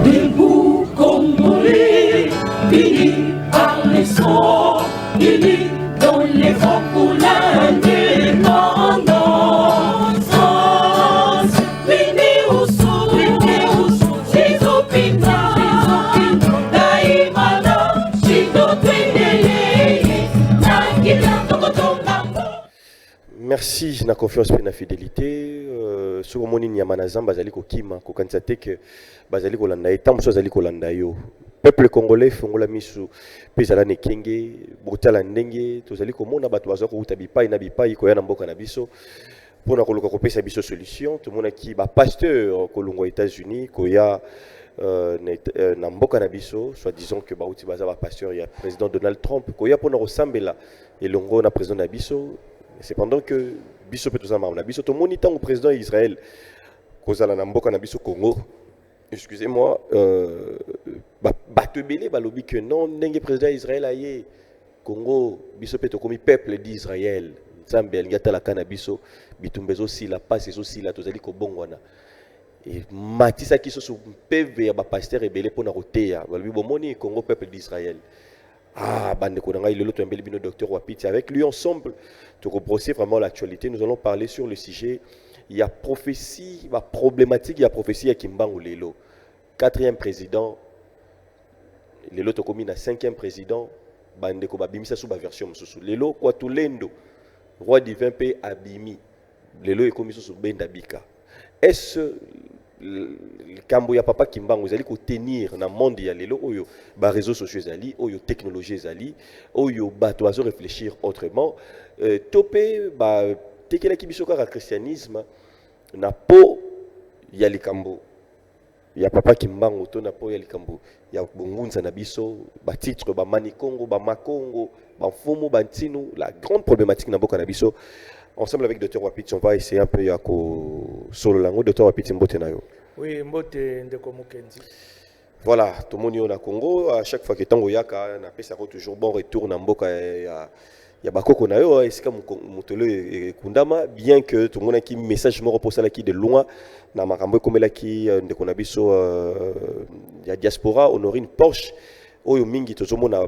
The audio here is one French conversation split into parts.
Debout Congolais, unis par les sons, unis dans les vents pour l'indépendance. Unis au son, Chizopina, Daimana, Chizopinele, Nakila, Tokotongambo. Merci na confiance et na fidélité. Sur mon Yamanazam, Bazali Kokima, Kokansate que Bazali Kolanda et Tamso Zali Kolanda yo. Peuple congolais, Fongola Misu, Pezala Nekenge, Botala Ndenge, Tozali Komona Batoazo, Utabipa, Nabipa, Ikoya Namboka Nabiso, pour na Koloko Kopesa Biso Solution, tout le monde qui va pasteur Kolongo États-Unis, Koya Namboka Nabiso, soit disant que Bauti Baza va pasteur, il y a président Donald Trump, Koya pour nous ressembler là, et Longo na président Nabiso. C'est pendant que biso peut tout na biso to moni tango président Israël kozala na mboka na biso Congo, excusez-moi, bato belé balobi que non ndenge président Israël aye Congo biso peut to komi peuple d'Israël nzambe alingata la kana biso bitumbezo si la passe eso si la tozali ko bongwana et matisa ki so su PV ya ba pasteur ebele pona roteya balobi bomoni Congo peuple d'Israël. Ah, bande konanga il est le bino docteur Wapiti. Avec lui ensemble, tu rebrosser vraiment l'actualité. Nous allons parler sur le sujet. Il y a prophétie, il y a problématique, il y a prophétie à Kimbangu Lelo. 4e président, Lelo Tokomi na 5e président, bande ko babimisa sous ba version mususu. Lelo kwa tulendo, roi divin pe abimi. Lelo ekomi sous benda bika. Est-ce kambo ya papa Kimbangu zali ko tenir na monde ya lelo oyo ba réseaux sociaux zali oyo technologie zali oyo bato azo réfléchir autrement topé ba tekela kibiso ka christianisme na po ya likambo ya papa Kimbangu to na po ya likambo ya bongunza na biso ba titre ba manikongo ba makongo ba mfumu ba ntinu la grande problématique na boka na biso. Ensemble avec Dr Wapiti, on va essayer un peu de solo lango. Dr Wapiti Mbote Nayo. Oui, Mbote Ndeko Mukendi. Voilà, tout le monde est au Congo. À chaque fois que Tango Yaka, on appelle ça toujours bon retour dans Mboka. Il y a Bakoko Nayo, et c'est comme Motolo et Kundama. Bien que tout le monde a qui message me repose là qui de loin. Dans ma cambo comme là qui de Konabiso, il y a diaspora, Honorine Porsche. Oyo mingi tozomona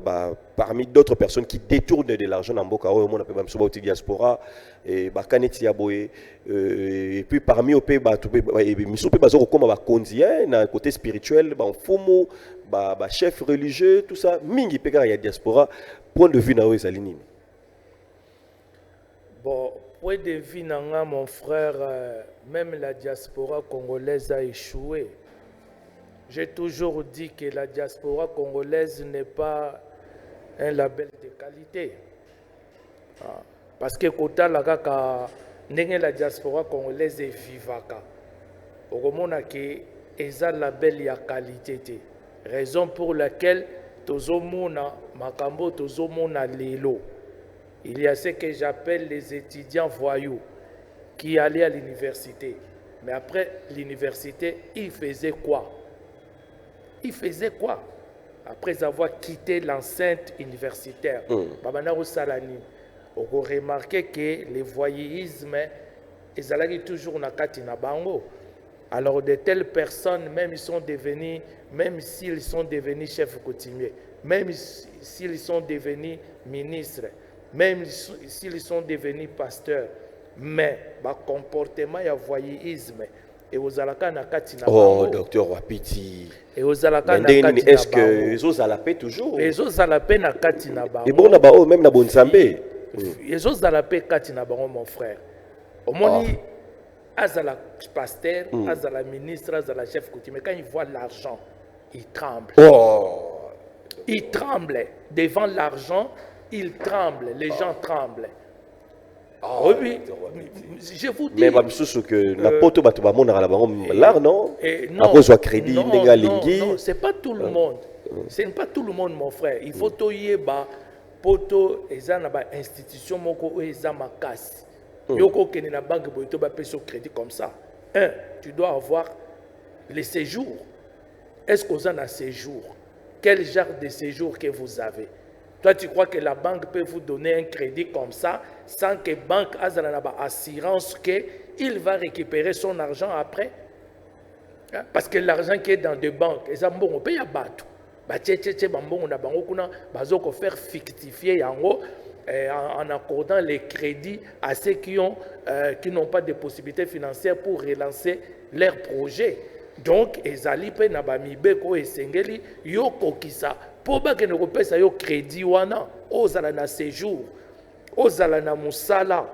parmi d'autres personnes qui détournent de l'argent dans Mboka oyo mona pe ba msoba uti diaspora et ba kaneti ya boye et puis parmi opé ba to et miso pe bazo koma ba konzien na côté spirituel ba mfumu ba chef religieux tout ça mingi pe ka ya diaspora point de vue na oyo ezali nini. Bon, point de vue nanga mon frère, même la diaspora congolaise a échoué. J'ai toujours dit que la diaspora congolaise n'est pas un label de qualité. Parce que kota la kaka ndenge la diaspora congolaise est vivaka. Okomona ke eza label ya qualité te. Raison pour laquelle tozomona makambo tozomona lelo. Il y a ce que j'appelle les étudiants voyous qui allaient à l'université. Mais après l'université, ils faisaient quoi? Il faisait quoi? Après avoir quitté l'enceinte universitaire, Babana Salani, on a remarqué que le voyeurisme, ils allaient toujours na katina bango. Alors de telles personnes, même s'ils sont devenus chefs coutumiers, même s'ils sont devenus ministres, même s'ils sont devenus pasteurs, mais le comportement et le voyeurisme, et aux alaka na katina bango. Oh, docteur Wapiti. Et aux alaka na katina bango. Est-ce que les autres alapé toujours? Les autres alapé na katina bango. Et bon na bao même na bonsambe. Les autres alapé katina bango mon frère. Au moni azala pasteur, azala ministre, azala chef coutumier, quand il voit l'argent, il tremble. Oh. Il tremble devant l'argent, il tremble, les gens tremblent. Oh, oui, je vous dis. Mais je que n'importe où l'art non. Non, cause de crédit, non, c'est pas tout le monde. Ce n'est pas tout le monde, mon frère. Il faut toyer ba poto ezana ba institution moko eza makasi. Yoko kene na banque boito ba peso crédit comme ça. Tu dois avoir les séjours. Est-ce que vous en avez séjour? Quel genre de séjour que vous avez? Toi, tu crois que la banque peut vous donner un crédit comme ça sans que la banque ait l'assurance qu'il va récupérer son argent après? Parce que l'argent qui est dans des banques, et ça, bon, on paye à battre. On a faire fictifier en accordant les crédits à ceux qui n'ont pas de possibilités financières pour relancer leurs projets. Donc, ezali pe na bamibeko esengeli yo kokisa po ba ke ne kopesa yo crédit wana ozala na séjour ozala na musala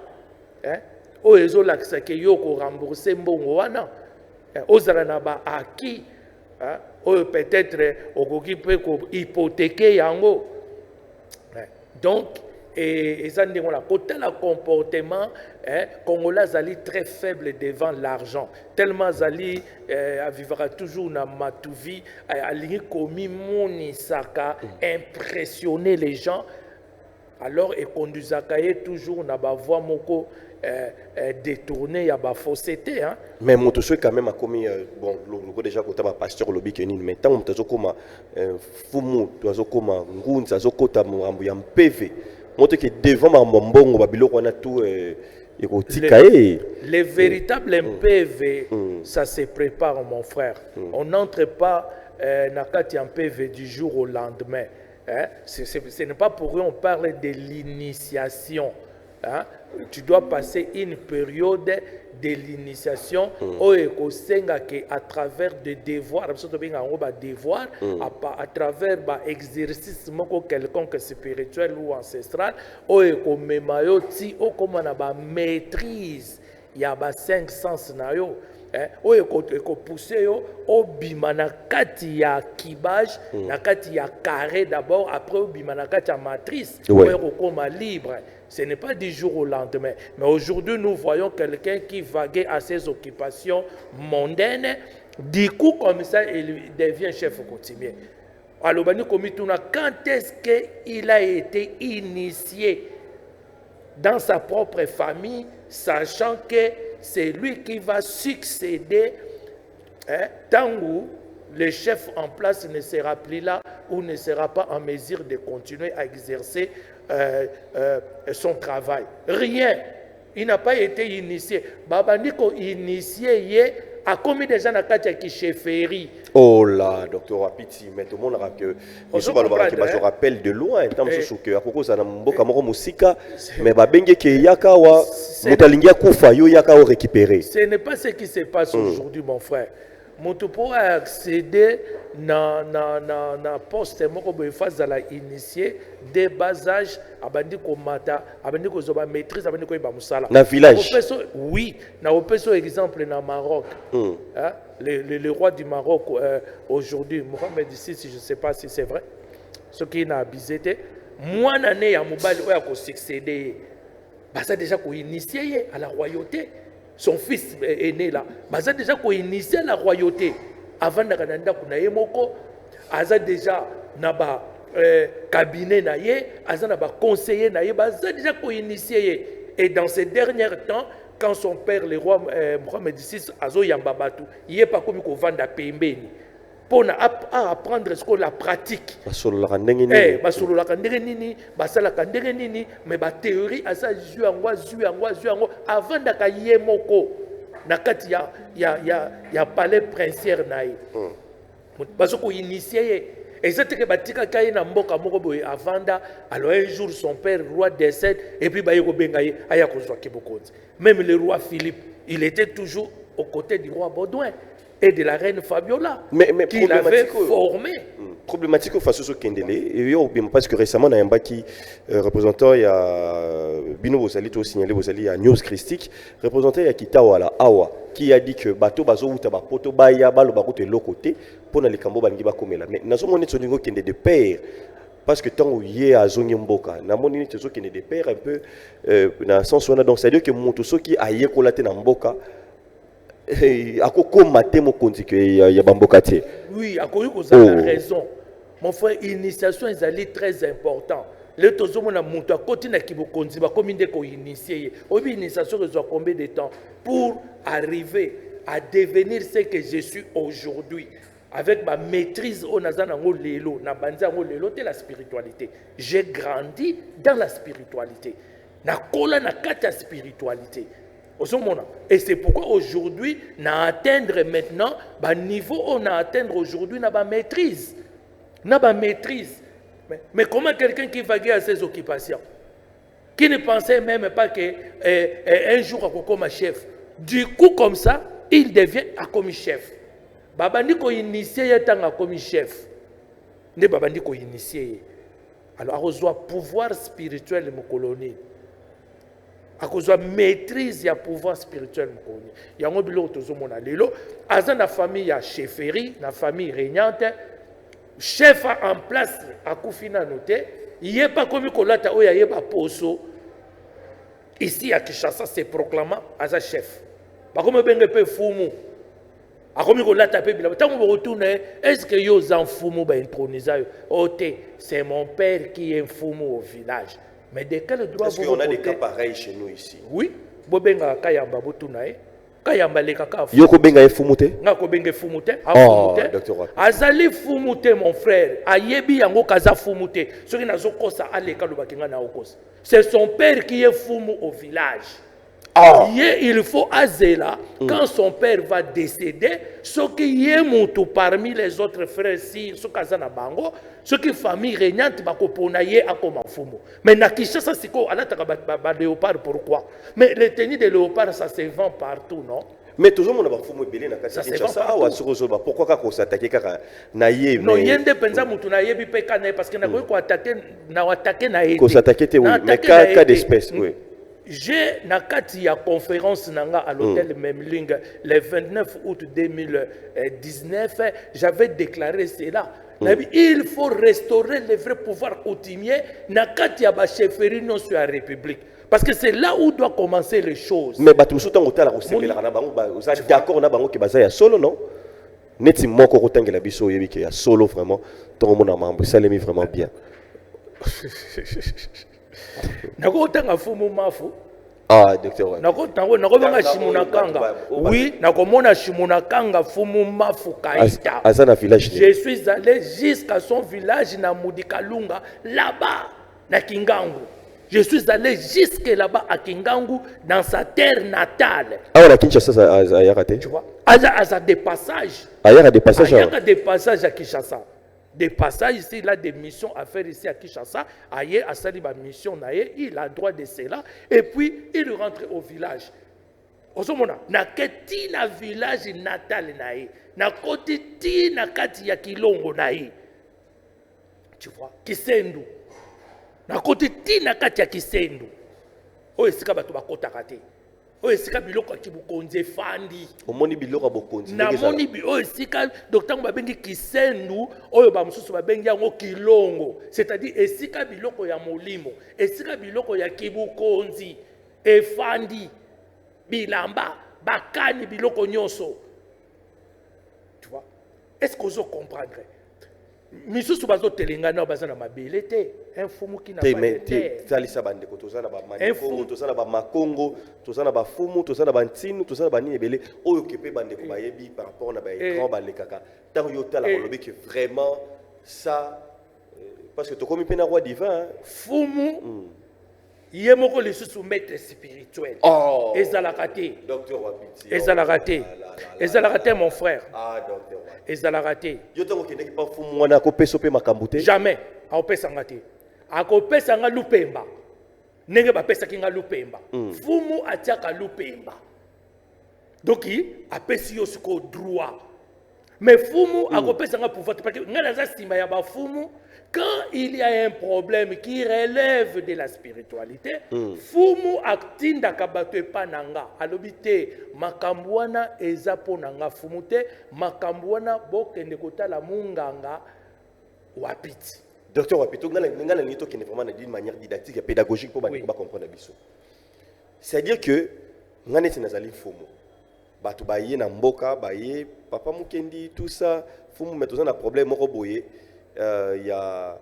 o ezolakisa ke yo ko rembourser mbongo wana ozala na ba acquis ou peut-être okoki pe ko hypothéquer yango. Donc et ça dit voilà côté le comportement congolais zali très faible devant l'argent tellement zali vivra toujours na matuvi alingi komi monisaka impressionner les gens alors et conduisaka toujours na ba voix moko détourné ya ba fausseté mais moto so quand même a commis bon le déjà côté ba pasteur lobi kenini mais tant moto zo koma fumu to zo koma ngunza zo kota muambu ya mpv moto qui devant ma mbongo ba biloko na tout les véritables MPV ça se prépare mon frère on n'entre pas na kati ya MPV du jour au lendemain ce n'est pas pour eux on parle de l'initiation. Tu dois passer une période de l'initiation à travers des devoirs, à travers l'exercice quelconque spirituel ou ancestral, maîtrise, il y a 5 sens. Oyo pousser au bima na kati ya kibage na kati ya carré d'abord après au bima na kati ya matrice oyo koma libre. Ce n'est pas du jour au lendemain, mais aujourd'hui nous voyons quelqu'un qui vaguait à ses occupations mondaines, du coup comme ça il devient chef coutumier. Alors quand est-ce qu'il a été initié dans sa propre famille, sachant que c'est lui qui va succéder tant où le chef en place ne sera plus là ou ne sera pas en mesure de continuer à exercer son travail. Rien. Il n'a pas été initié. Baba Niko initié a commis déjà na kati ya chefferie. Oh là, docteur Apiti, mais tout le monde a que je rappelle de loin, tant que à propos ça na mboka moko musika, mais ba benge ke yaka wa mutalingia kufa yo yaka o récupérer. Ce n'est pas ce qui se passe aujourd'hui mon frère. Moto pour accéder na poste moko boy phase la initié dès bas âge abandi ko mata abandi ko zoba maîtrise abandi ko ba musala na village. Oui, na opeso exemple na Maroc. Le roi du Maroc aujourd'hui Mohamed VI, je ne sais pas si c'est vrai, ce qui n'a abusé moi nané ya mobali oya ko succéder ça déjà ko initié à la royauté. Son fils est né là. Baza déjà ko initié la royauté. Avant na kananda kuna yemoko, aza déjà na ba cabinet na ye, aza na ba conseiller na ye, baza déjà ko initié. Et dans ces derniers temps, quand son père le roi Mohamed VI azo yamba batu, yé pas comme ko vanda pembeni. Pour apprendre ce qu'on la pratique. Mais la théorie a ça avant d'aka yemoko na kati ya palais princière naï. Parce qu'on initié et c'est que batika kay na mboka moko boy avanda alors un jour son père roi décède et puis ba yeko bengaye aya kozwa kibokonzi. Même le roi Philippe, il était toujours aux côtés du roi Baudouin et de la reine Fabiola, qui l'avait formé. Problématique au face au Kendele, parce que récemment, on a un baki représentant, il y a Bino Bozali, tout signalé Bozali, à News Christique, représentant, il y a Kitawala, Awa, qui a dit que bateau bazo ou taba poto baya balo baroute l'autre côté, pour les cambo bangiba comme là. Mais nous avons un Kende de père. Parce que tant où il y a Zongi Mboka, na moni te qui ne de père un peu dans le sens où on a donc c'est à dire que mon tout ce qui a yé colate na Mboka. Oui, à quoi vous avez raison. Mon frère, l'initiation est très importante. Le tozomo na muto akoti na kibokonzi ba komi ndeko initié. Obi initiation reçoit combien de temps pour arriver à devenir ce que je suis aujourd'hui avec ma maîtrise au nazana ngo lelo na banza ngo lelo de la spiritualité. J'ai grandi dans la spiritualité. Na kola na kata spiritualité. Et c'est pourquoi aujourd'hui, on a atteindre maintenant, niveau on a atteindre aujourd'hui, on a maîtrise. On a maîtrise. Mais comment quelqu'un qui vague à ses occupations, qui ne pensait même pas qu'un jour il comme chef, du coup comme ça, il devient comme chef. Babandi ko initié étant comme chef. Ne babandi ko initié. Alors, on doit pouvoir spirituel de mon colonie. À cause de la maîtrise du pouvoir spirituel de mon colonie. Il y a un bilot tout mon alilo. Dans la famille à chefferie, la famille régnante, chef en place à Koufina noté. Il n'y a pas comme Kolata où il y a pas poso. Ici à Kinshasa, c'est proclamé à chef. Pas comme ben peu fumu. Est-ce que vous en fumu intronisé? C'est mon père qui est fumu au village. Mais de quel droit est-ce qu'on a des cas pareils chez nous ici? Oui. Bobenga kayamba botunae. Kayamba le kaka. Yoko benga fumute? Ngako benga fumute. Oh, docteur Wapi. Azali fumute mon frère. Ayebi yango kaza fumute. Ce qui n'a zokosa aleka lubakinga na okosa. C'est son père qui est fumu au village. Oh. Il faut azela quand son père va décéder, ce qui est monté parmi les autres frères, si ce kazana bango, ce qui famille régnante va koponaye à comme fumu. Mais na Kinshasa siko alataka ba léopard pourquoi? Mais les tenues de léopard ça se vend partout, non? Mais toujours mon abafumu belé na Kinshasa awa sukozoba pourquoi ka ko s'attaquer kaka naye non yende penza mutu na yebi pe kana parce que na ko attaquer na attaquer na yende ko s'attaquer te oui mais cas d'espèce oui. J'ai nakati ya conférence nanga à l'hôtel Memling le 29 août 2019, j'avais déclaré cela. Il faut restaurer le vrai pouvoir coutumier nakati ya ba chefferie non sur la République. Parce que c'est là où doit commencer les choses. Mais batu soutang otala ko sepela na bango vous êtes d'accord na bango ke baza ya solo non? Neti moko kotangela biso yebi ke ya solo vraiment ton mon membre ça l'aime vraiment bien. Nakotanga fumu mafu. Ah, docteur. Nakobanga Shimunakanga. Oui, nakomona Shimunakanga fumu mafu kaita. Azana village. Je suis allé jusqu'à son village na Mudikalunga, là-bas, na Kingangu. Je suis allé jusque là-bas à Kingangu, dans sa terre natale. Ah, la Kinshasa a yarate. Tu vois, à des passages. Il y a des passages. Il y a des passages à Kinshasa. Des passages ici, il a des missions à faire ici à Kinshasa. Aïe, à Saliba mission, il a droit de cela. Et puis, il rentre au village. Osomona, na keti na village natal nae, na koti ti na kati ya Kilongo nae. Tu vois, Kisendu. Na koti ti na kati ya Kisendu. O esika bato bakotaka te. O esika biloko kibukonze fandi. Omoni biloko bokonzi. Na moni bi o esika docteur babengi Kisendu, oyo ba mususu babengi yango Kilongo. C'est-à-dire esika biloko ya molimo, esika biloko ya kibukonzi, efandi, bilamba, bakani biloko nyonso. Tu vois? Est-ce que vous comprenez? Misusu bazo telengana bazana mabele te un fumu ki na ba te salisa bande ko tozana ba manikongo tozana ba makongo tozana ba fumu tozana ba ntinu tozana ba ni ebele oyo kepe bande ko bayebi par rapport na ba écran ba lekaka tant yo tala ko lobi que vraiment ça parce que to komi pena roi divin fumu yemoko le sous maître spirituel oh ezalakate docteur Wapiti ezalakate mon frère ah docteur ezalakate yo tango kende ki pa fumu wana ko peso pe makambute jamais aopesanga te akopesanga lupemba ndenge bapesaki nga lupemba fumu atiaka lupemba donc apesi yo siko droit mais fumu akopesanga pouvoir parce que nga naza sima ya ba fumu. Quand il y a un problème qui relève de la spiritualité, fumu aktinda kabatwe pananga alobite makambwana ezapo nanga fumute makambwana bokende kotala munganga Wapiti. Docteur Wapiti, ngana nito qui est vraiment d'une manière didactique et pédagogique pour ba comprendre biso. C'est-à-dire que ngana tinazali fumu. Batu baye na mboka baye papa mukendi tout ça fumu metozana problème moko boye. Il y a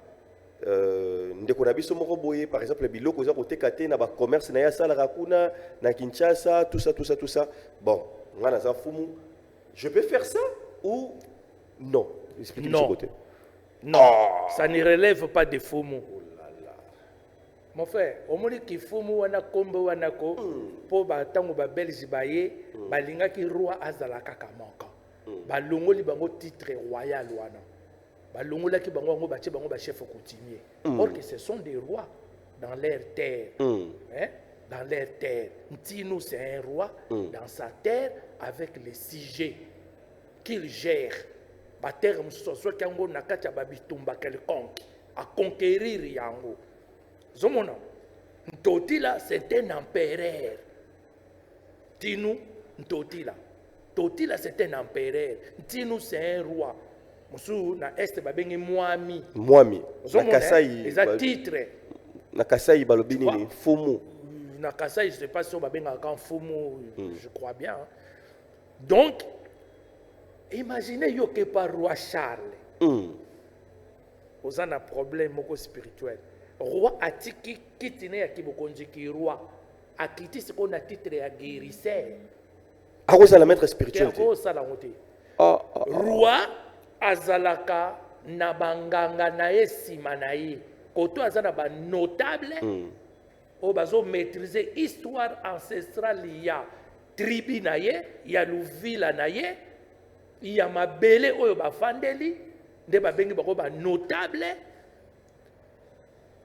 ndeko na biso moko boye par exemple biloko za kotekate na ba commerce na ya sala rakuna na Kinshasa tout ça bon ngana za fumu je peux faire ça ou non expliquez-moi ce côté non ça ne relève pas de fumu. Oh là là. Mon frère, au moins qu'il faut wana kombo wana ko po ba tango ba belge baye balinga ki roi azala kaka moko. Ba longoli bango titre royal wana. Ba longola ki bango ba che bango ba chef coutumier. Or que ce sont des rois dans leur terre. Hein? Dans leur terre. Ntino c'est un roi dans sa terre avec les sujets qu'il gère. Ba terre musoso kango nakata ba bitumba quelconque à conquérir yango. Zomona, Ntotila c'est un empereur. Tinu, Ntotila. Totila c'est un empereur. Tinu c'est un roi. Musu na est babengi Mwami. Mwami. Zomona, les titres. Na Kasai balobini ni Fumu. Na Kasai, je ne sais pas si on babenga quand Fumu, je crois bien. Donc, imaginez yo que par roi Charles. Vous avez un problème spirituel. Roi atiki kitine ya kibokonji ki roi akiti ce qu'on a titre ya guérisseur. À cause de la maître spirituel. Roi azalaka na banganga na ye sima na ye. Koto azana ba notable o bazo maîtriser histoire ancestrale ya tribu na ye, ya luvila na ye, ya mabele oyo bafandeli nde babengi bako ba notable.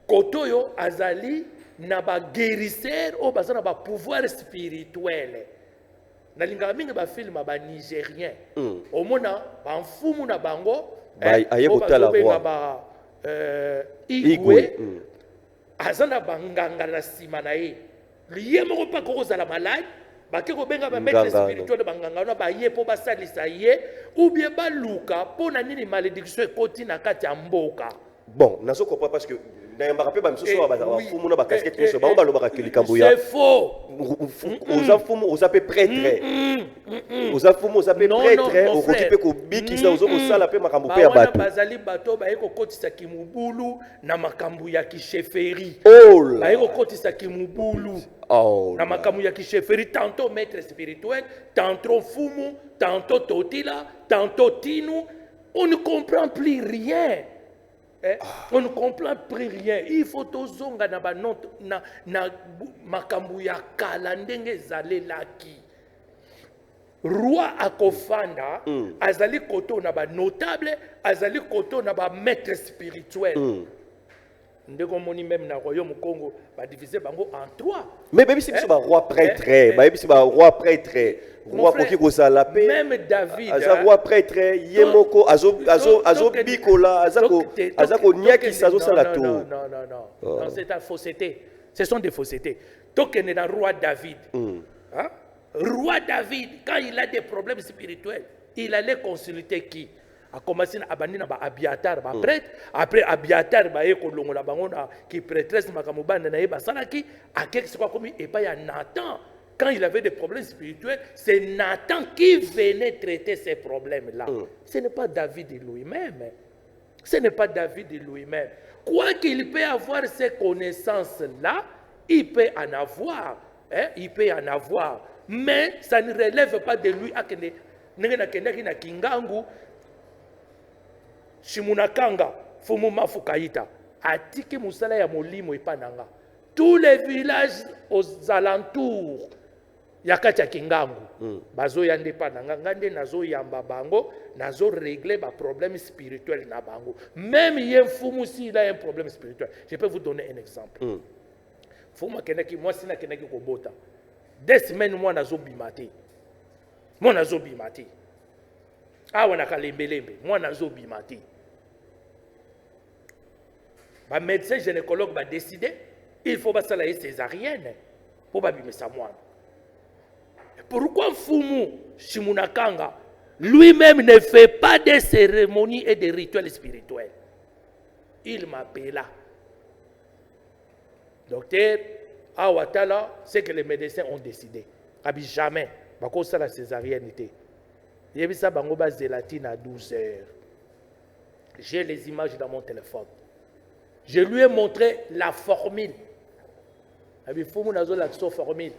Kotoyo azali na ba guérisseur o bazana ba pouvoir spirituel. Na lingaka mingi ba film ba nigérien. Omona ba mfumu na bango ayebota la roi ba Igwe azana banganga na sima na ye. Liye moko pa ko za la malade ba ke ko benga ba maître spirituel banganga na ba ye po ba salisa ye ou bien ba luka po na nini malédiction ekoti na kati ya mboka. Bon, nazo comprend parce que c'est faux. Aux appels prêtres. Aux affumos, aux appels prêtres. Aux occupés au biki, aux hommes sala pe makambu pe abatu. Bazali bato ba eko kotisa kimubulu na makambu ya kisheferi. Oh ba eko kotisa kimubulu. Oh. Na makambu ya kisheferi, tantôt maître spirituel, tantôt fumu, tantôt totila, tantôt tinu. On ne comprend plus rien. On ne comprend plus rien. Il faut tozonga na ba na makambu ya kala ndenge zalelaki. Roi akofanda azali koto na ba notable, azali koto na ba maître spirituel. Ndeko moni même na royaume Congo ba diviser bango en 3. Mais même si c'est un roi prêtre, même si c'est un roi prêtre, roi koki kozala pe. Même David. Aza roi prêtre, yemoko azo bikola, azako nyaki sazo sala tout. Non, c'est une fausseté. Ce sont des faussetés. Donc on est dans roi David. Hein? Roi David, quand il a des problèmes spirituels, il allait consulter qui? A commencé à abandoner Abiatar, prêtre. Après Abiatar, qui prêtresse Makamubana Naïba Salaki, à quelque chose comme il n'y a Nathan. Quand il avait des problèmes spirituels, c'est Nathan qui venait traiter ces problèmes-là. Ce n'est pas David lui-même. Ce n'est pas David lui-même. Quoi qu'il peut avoir ces connaissances-là, il peut en avoir. Il peut en avoir. Mais ça ne relève pas de lui. Shimunakanga, Fumuma Fukaita, Atiki Musala ya Molimo Ipananga. Tous les villages aux alentours, Yakacha Kingangu, Bazo Yande Pananga, Ngande Nazo Yamba Bango, Nazo régler ma problème spirituel na Bango. Même Yen Fumu si il a un problème spirituel. Je peux vous donner un exemple. Fuma Keneki, moi Sina Keneki Kobota. Des semaines, moi Nazo Bimati. Moi Nazo Bimati. Ah, on a Kalembelembe, moi Nazo Bimati. Le médecin gynécologue va décider, il faut passer la césarienne pour pas bimer sa moine. Pourquoi Fumu Shimunakanga lui-même ne fait pas de cérémonies et de rituels spirituels? Il m'appela. Docteur, Awatala, c'est que les médecins ont décidé. Jamais, parce que la césarienne était. Il y a ça bangoba zélatine à 12 heures. J'ai les images dans mon téléphone. Je lui ai montré la formule. Il faut la formule.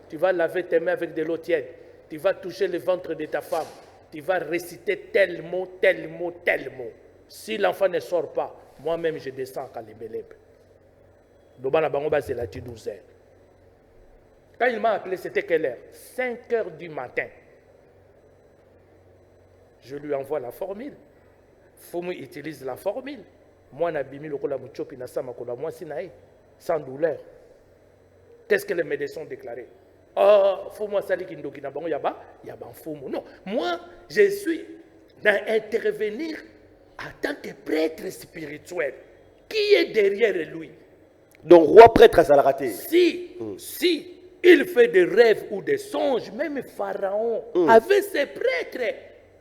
Tu vas laver tes mains avec de l'eau tiède. Tu vas toucher le ventre de ta femme. Tu vas réciter tel mot, tel mot, tel mot. Si l'enfant ne sort pas, moi-même je descends à Kalebeleb. Dobana bango ba c'est la 12 heures. Quand il m'a appelé, c'était quelle heure? 5 heures du matin. Je lui envoie la formule. Fumu utilise la formule. Moi, na bimi lokola muchopi na sama kola moi sinae sans douleur. Qu'est-ce que les médecins ont déclaré? Oh, Fumu asali kindoki na bango yaba Fumu. Non, moi, je suis d'intervenir en tant que prêtre spirituel. Qui est derrière lui? Donc, roi prêtre à Salaraté. Si il fait des rêves ou des songes, même Pharaon avait ses prêtres.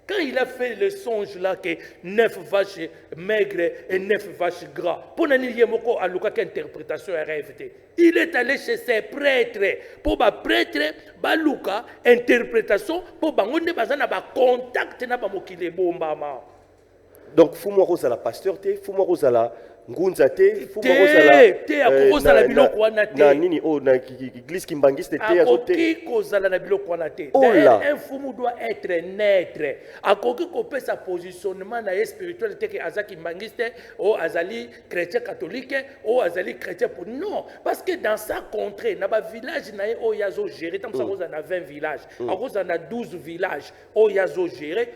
Quand il a fait le songe là que 9 vaches maigres et 9 vaches gras, pour n'anier à Luka interprétation et rêve, il est allé chez ses prêtres. Pour les prêtres, Luka interprétation, pour bangonde bazana ba contact na ba mokile bombama. Donc, Fumu Rose à la pasteur, Fumu Rose à la ngunza te Fumu Rose à la biloko wana te. Na nini oh na église kimbangiste te azote. Akoki kozala na biloko wana te. Un fumu doit être neutre. Akoki kope sa positionnement na spirituel te ke azaki kimbangiste ou azali chrétien catholique ou azali chrétien pour non parce que dans sa contrée na ba village na o yazo gérer tam sa koza na 20 villages. Akoza na 12 villages o yazo gérer.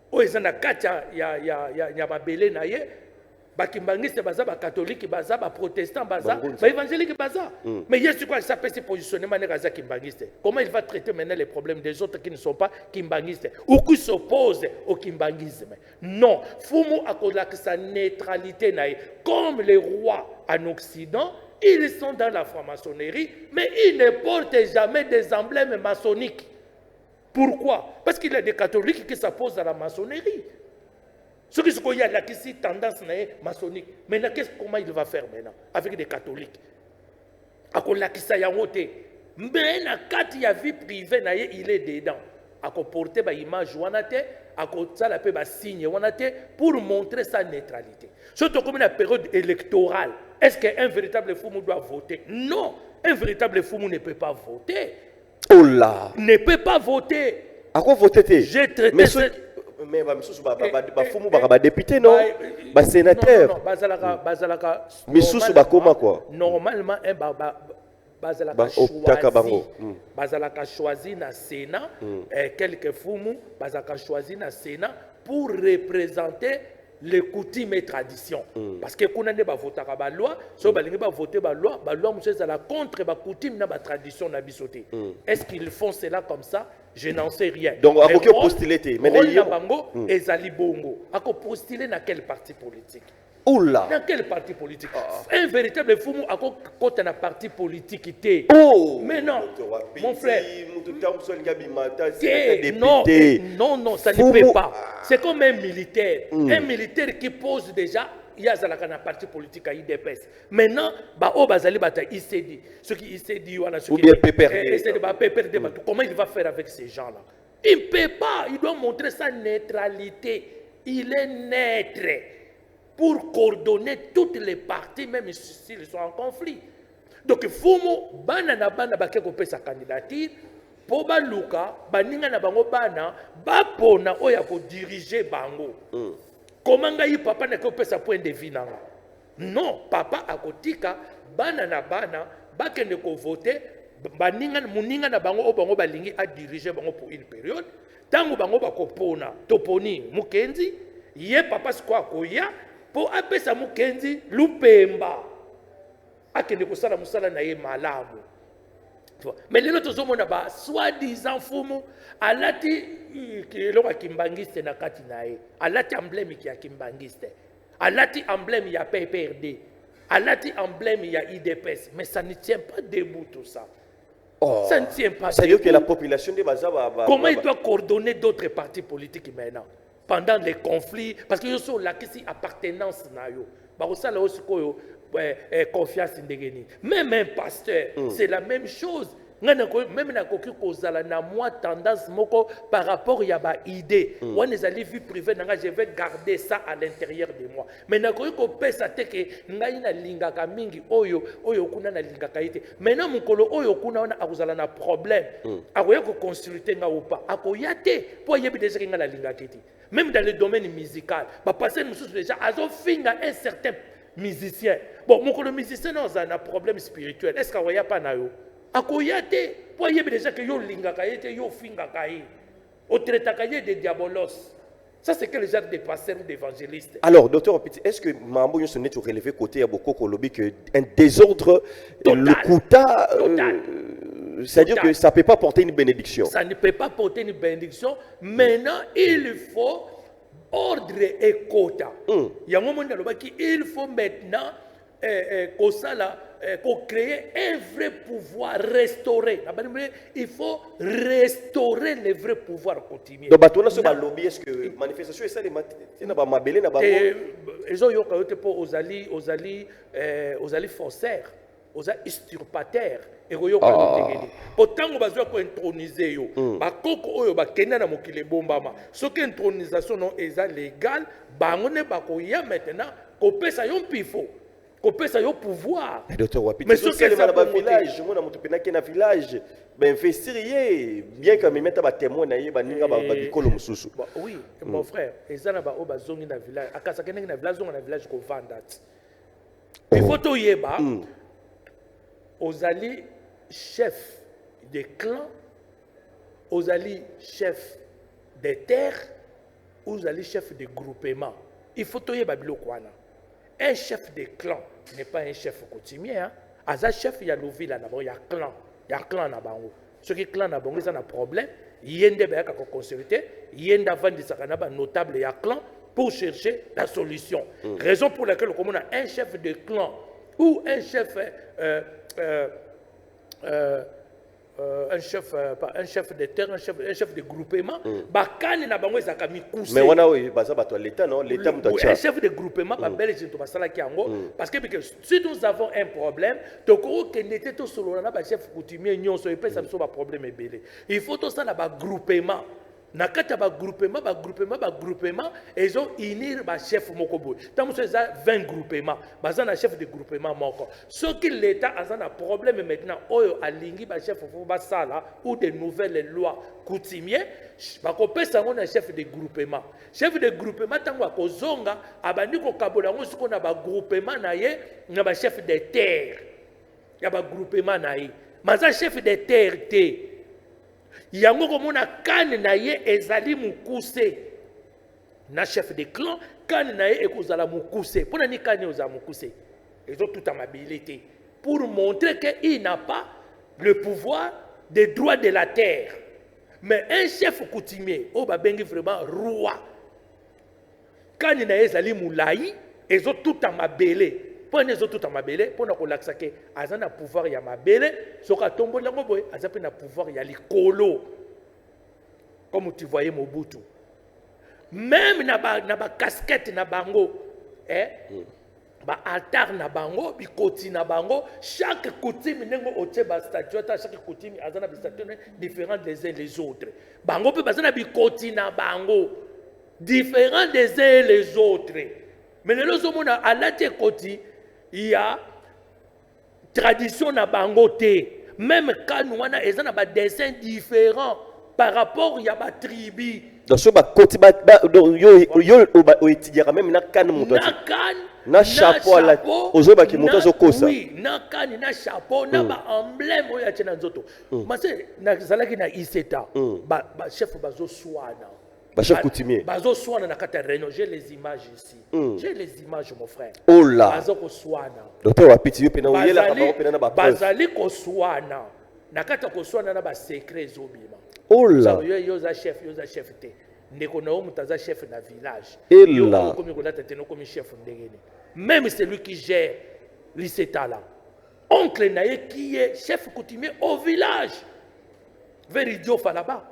O ezana kata ya babele na ye. Bakimbangiste baza ba catholique baza ba protestant baza ba évangélique baza mais Yesu quoi ça peut se positionner manière à kimbangiste. Comment il va traiter maintenant les problèmes des autres qui ne sont pas kimbangistes ou qui s'opposent au kimbangisme? Non, Fumu akolak sa neutralité naïe comme les rois en Occident, ils sont dans la franc-maçonnerie mais ils ne portent jamais des emblèmes maçonniques. Pourquoi? Parce qu'il y a des catholiques qui s'opposent à la maçonnerie. Ce qui y a là, qui tendance maçonnique. Maintenant, comment il va faire maintenant avec des catholiques? Mais quand il y a vie privée, il est dedans. À porter une image, à porter signe pour montrer sa neutralité. Surtout comme la période électorale. Est-ce qu'un véritable Fumu doit voter? Non, un véritable Fumu ne peut pas voter. Oh là! Ne peut pas voter. À quoi voter? J'ai traité mais Fumu député non? Sénateur. Non, bazalaka. Misusu bakoma quoi? Normalement un bazalaka choisi na Sénat quelques Fumu bazalaka choisi na Sénat pour représenter les coutumes et traditions. Parce que quand on a voté la loi, si on a voté la loi, la contre la coutume et la tradition na bisoté. Est-ce qu'ils font cela comme ça? Je n'en sais rien. Donc, à quoi postuler? Mais il ezali bongo. À quoi postuler dans quel parti politique? Oula. Dans quel parti politique? Un véritable Fumu à quoi quand un parti politique oh. Mais non, mon frère. Non, ça ne peut pas. C'est comme un militaire. Un militaire qui pose déjà. Il y a un parti politique à IDPS. Maintenant, il s'est dit. Ce qui s'est dit, comment il va faire avec ces gens-là? Il ne peut pas. Il doit montrer sa neutralité. Il est neutre pour coordonner toutes les parties, même s'ils sont en conflit. Donc, Fumu, banana bake kope sa candidature, pour baluka, baninga na bango bana, bapona oya ko diriger bango. Comment papa n'a pas sa point de vue? Non, papa a kotika, banana bakende ko voter, baninga muninga na bango o bango balingi a diriger bango pour une période. Tango bango bakopona, toponi mukenzi, ye papa skwa koya, pour apesa mukenzi lupemba. Akende ko sala musala na ye malamu. Mais les autres hommes ba soi-disant Fumu alati kiloko kimbangiste na kati nae alati emblème ki ya kimbangiste alati emblème ya PPRD alati emblème ya IDPS mais ça ne tient pas debout tout ça. Ça ne tient pas debout. C'est-à-dire que la population de Bazaba comment il doit coordonner d'autres partis politiques maintenant pendant les conflits parce que yo so la kisi appartenance na yo ba ça là aussi koyo confiance ndegeni. Même un pasteur, c'est la même chose. Même na koki kozala na moi tendance moko par rapport ya ba idée. On les a vu privé nanga je vais garder ça à l'intérieur de moi. Mais na koki ko pesa te ke ngai na lingaka mingi oyo kuna na lingaka ite. Maintenant mukolo oyo kuna na akozala na problème. Akoya ko consulter nga ou pas. Akoya te po yebi déjà nga na lingaka ite. Même dans le domaine musical, ba passer nous déjà azo finga un certain musicien. Bon, mon musicien non, a un problème spirituel. Est-ce qu'il n'y a pas nayo? Akoyate, pour y déjà que yo lingakaye, yo fingakaye, au traitakaye des diabolos. Ça, c'est quel genre de pasteur ou d'évangéliste? Alors, docteur Opiti, est-ce que Mambo Yonson est relevé côté à beaucoup Kolobi que un désordre, le Kouta, c'est-à-dire que ça ne peut pas porter une bénédiction? Ça ne peut pas porter une bénédiction. Maintenant, il faut ordre et quota. Il faut maintenant pour créer un vrai pouvoir restauré. Il faut restaurer le vrai pouvoir coutumier. Donc, ce lobby, est-ce que manifestation est ça les mabélé na ils ont aux alliés faussaires, aux usurpateurs. Pourtant, on va introniser yo. Bakoko oyo bakenda na mokile bombama. Ce que intronisation non est légal, bangone bakoya maintenant kopesa yo pifo. Kopesa yo pouvoir. Docteur Wapiti, mais ce que c'est dans village, moi na mutu penaki na village, ben investir bien que me mette ba témoin na ye ba ninga ba bikolo mususu. Oui, mon frère, ezana ba o bazongi na village, akasa kenenge na village zonga na village ko vanda. Il faut to yeba. Aux alliés chefs des clans, aux alliés chefs des terres, aux alliés chefs des groupements. Il faut toyer Babilo Kwana. Un chef de clan n'est pas un chef coutumier. Hein? Un chef, il y a l'ouville, il y a clan. Il y a clan à Bango. Ce qui est clan à Bango, c'est un problème. Il y a des consultés, il y a des notables, il y a clan pour chercher la solution. Raison pour laquelle on a un chef de clan ou un chef un chef de terre, un chef de groupement, bakani na bango ezaka mikuse. Mais wana oui, baza bato l'état non, l'état mutacha. Un chef de groupement ba belge to basala ki yango parce que si nous avons un problème, to ko ke n'était to solo na ba chef coutumier nyonso et ça so ba problème ebele. Il faut to ça na ba groupement. Nakata ba groupement et ils ont unir ba chef moko boy. Tant que ça 20 groupements, baza na chef de groupement moko. Ce qui l'état a un problème maintenant, oyo alingi ba chef fo ba sala ou de nouvelles lois coutumier, ba ko pesa ngona chef de groupement. Chef de groupement tango akozonga abandi ko kabola ngo siko na ba groupement na ye na ba chef de terre. Ya ba groupement na ye. Maza chef de terre te. Yango komona kane na ye ezali mukuse na chef de clan kane na ye ekozala mukuse pona ni kane ozala mukuse ils ont tout amabilité pour montrer qu'il n'a pas le pouvoir des droits de la terre mais un chef coutumier o babengi vraiment roi kane na ye ezali mulai ils ont tout amabélé. Pour les autres amabele, pour nous l'accès que azana pouvoir ya mabele, soka tombo lango boy, azape na pouvoir ya likolo. Comme tu voyais Mobutu. Même na ba casquette na bango, ba altar na bango, bi koti na bango, chaque coutume nengo otie ba statue, chaque coutume azana bi statue différentes les uns les autres. Bango pe bazana bi koti na bango, différents des uns les autres. Mais les autres mona alate koti il y a tradition na bangoté même quand nous on a des dessins différents par rapport il y a ba tribu donc ce ba koti ba yo étudier même na kan muto na chapeau à la ozo ba ki muto zo kosa oui na kan na chapeau na ba emblème oya tena nzoto parce na zalaki na iseta ba chef bazo swana chef coutumier. Bazo Swana na kata Reno, j'ai les images ici. J'ai les images mon frère. Oh là. Bazo ko Swana. Docteur Wapiti yo pena oyela kama pena na ba. Bazali ko Swana. Na kata ko Swana na ba secret zobima. Oh là. Yo za chef te. Ndeko na mutaza chef na village. Et là. Comme ko lata teno comme chef ndengeni. Même celui qui gère l'Iseta là. Oncle naye qui est chef coutumier au village. Vers idiot fa là-bas.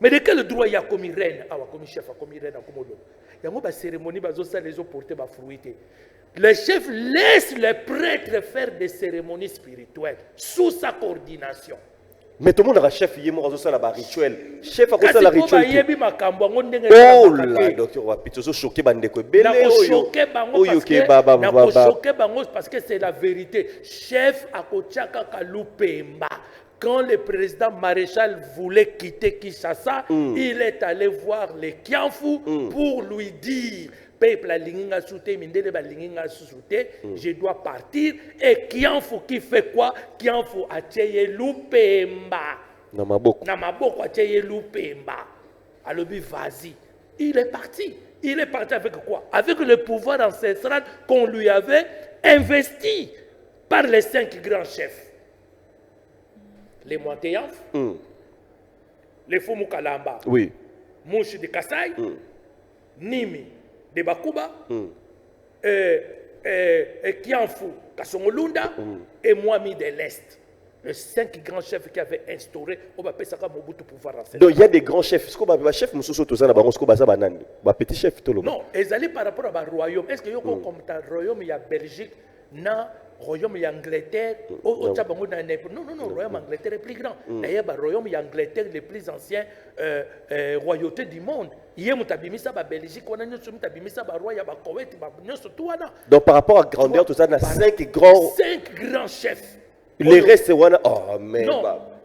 Mais de quel droit il y a comme reine, comme chef, comme reine, comme l'autre. Il y a une cérémonie, les autres porter ma fruité. Le chef laisse les prêtres faire des cérémonies spirituelles sous sa coordination. Mais tout le monde a chef, il y a un rituel. Chef a quoi ça la rituel? Oh là, docteur Wapiti, so choqué bandeko belé. Parce que c'est la vérité. Chef a kochaka kalupemba. Quand le président maréchal voulait quitter Kinshasa, il est allé voir les Kianfu pour lui dire peuple alingi souté, mindele balingi souté, je dois partir. Et Kianfu qui fait quoi? Kianfu atcheye lupemba. Na maboko. Na maboko atcheye lupemba. Alobi vas-y. Il est parti. Il est parti avec quoi? Avec le pouvoir ancestral qu'on lui avait investi par les 5 grands chefs. Les Monteyaf, les Fumu Kalamba, Oui. Mouchi de Kassai, Nimi de Bakuba, Kianfu Kasongolunda et Mwami de l'Est. Les 5 grands chefs qui avaient instauré au Bapesaka Mobutu pouvoir ancestral. Donc il y a des grands chefs. Est-ce que le chef Moussoso Tozana Baronsko Baza Banani, petit chef tout le monde. Non, ils allaient par rapport à royaume. Est-ce que comme un royaume il y a Belgique, na royaume il y a Angleterre, non non, royaume Angleterre est plus grand. D'ailleurs, le royaume il y a Angleterre les plus anciens royautés du monde. Hier mutabimisa ba Belgique, on a nyoso mutabimisa ba roi ya ba Koweït, ba nyoso tuana. Donc par rapport à grandeur tout ça, on a 5 grands. 5 grands chefs. Les restes c'est wana. Oh mais non.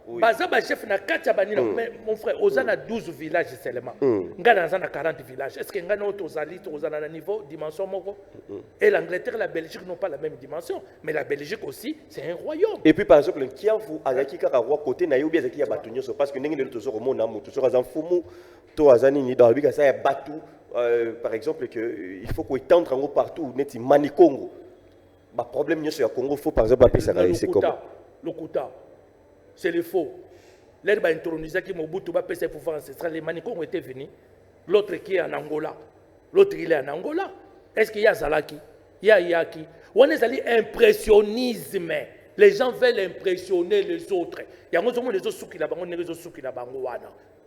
Oui. Bazaba chef na katia banina mais mon frère ozana 12 villages seulement. Ngana zana 40 villages. Est-ce que ngana otozali tozana na niveau dimension moko? Et l'Angleterre et la Belgique n'ont pas la même dimension, mais la Belgique aussi, c'est un royaume. Et puis par exemple, le Kiavu azaki kaka roi côté na yobi azaki ya batu nyoso parce que ndenge le tozo romona mutu so azan fumu to azani ni dans bika ça ya batu par exemple que il faut qu'on étendre en haut partout neti manikongo. Ba problème nyoso ya Congo faut par exemple appeler ça c'est comme Lokuta. C'est le faux. L'air va introniser qui Mobutu va passer pour pouvoir ancestral. Les Manicons étaient venus. L'autre qui est en Angola. L'autre il est en Angola. Est-ce qu'il y a Zalaki? Il y a Yaki. On est allé impressionnisme. Les gens veulent impressionner les autres. Il y a les autres qui là-bas, on est les autres qui là-bas.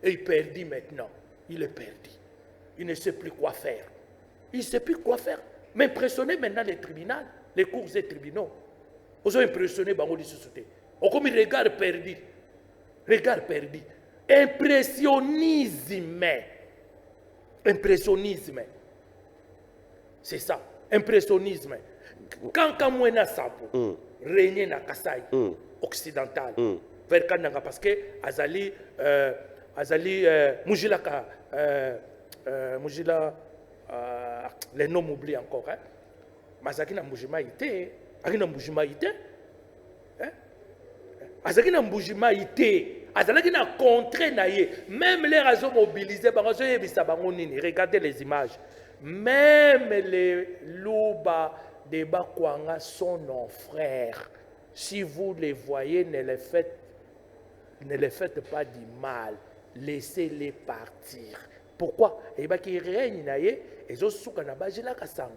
Et il perdit maintenant. Il est perdu. Il ne sait plus quoi faire. Il ne sait plus quoi faire. Mais impressionner maintenant les tribunaux, les cours et tribunaux. Ils ont impressionné les sociétés. On comme regard perdu. Regard perdu. Impressionnisme. Impressionnisme. C'est ça. Impressionnisme. Quand Kamwena Sapo régné na Kassai occidental, vers Kananga, parce que Azali Mujilaka, Mujila, les noms m'oublient encore. Mazaki na Mujima ité, Agina Mujima ité. Azaki na Mujima ité. Azalaki na contré na ye. Même les rations mobilisées, regardez les images. Même les Luba de Bakwanga sont nos frères. Si vous les voyez, ne les faites pas du mal. Laissez-les partir. Pourquoi? Et bien qu'ils règnent na ye, ils ont souka na bajila kasanga.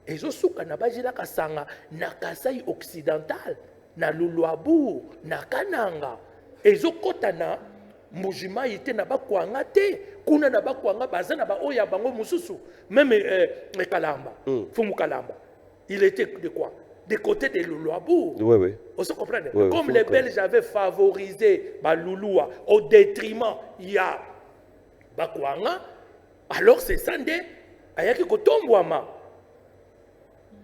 Ils ont souka na bajila kasanga na Kasai occidental, na Luluabu, na Kananga. Ils ont kotana Mujima ite na bakwanga te. Kuna na bakwanga baza na ba oya bango mususu. Même Kalamba, Fumu Kalamba. Il était de quoi? Des côtés de Luluabu. Oui, oui. On se comprend. Oui, comme les Belges avaient favorisé Lulua au détriment, il y a Bakwanga, alors c'est Sandé, ayaki kotombwama.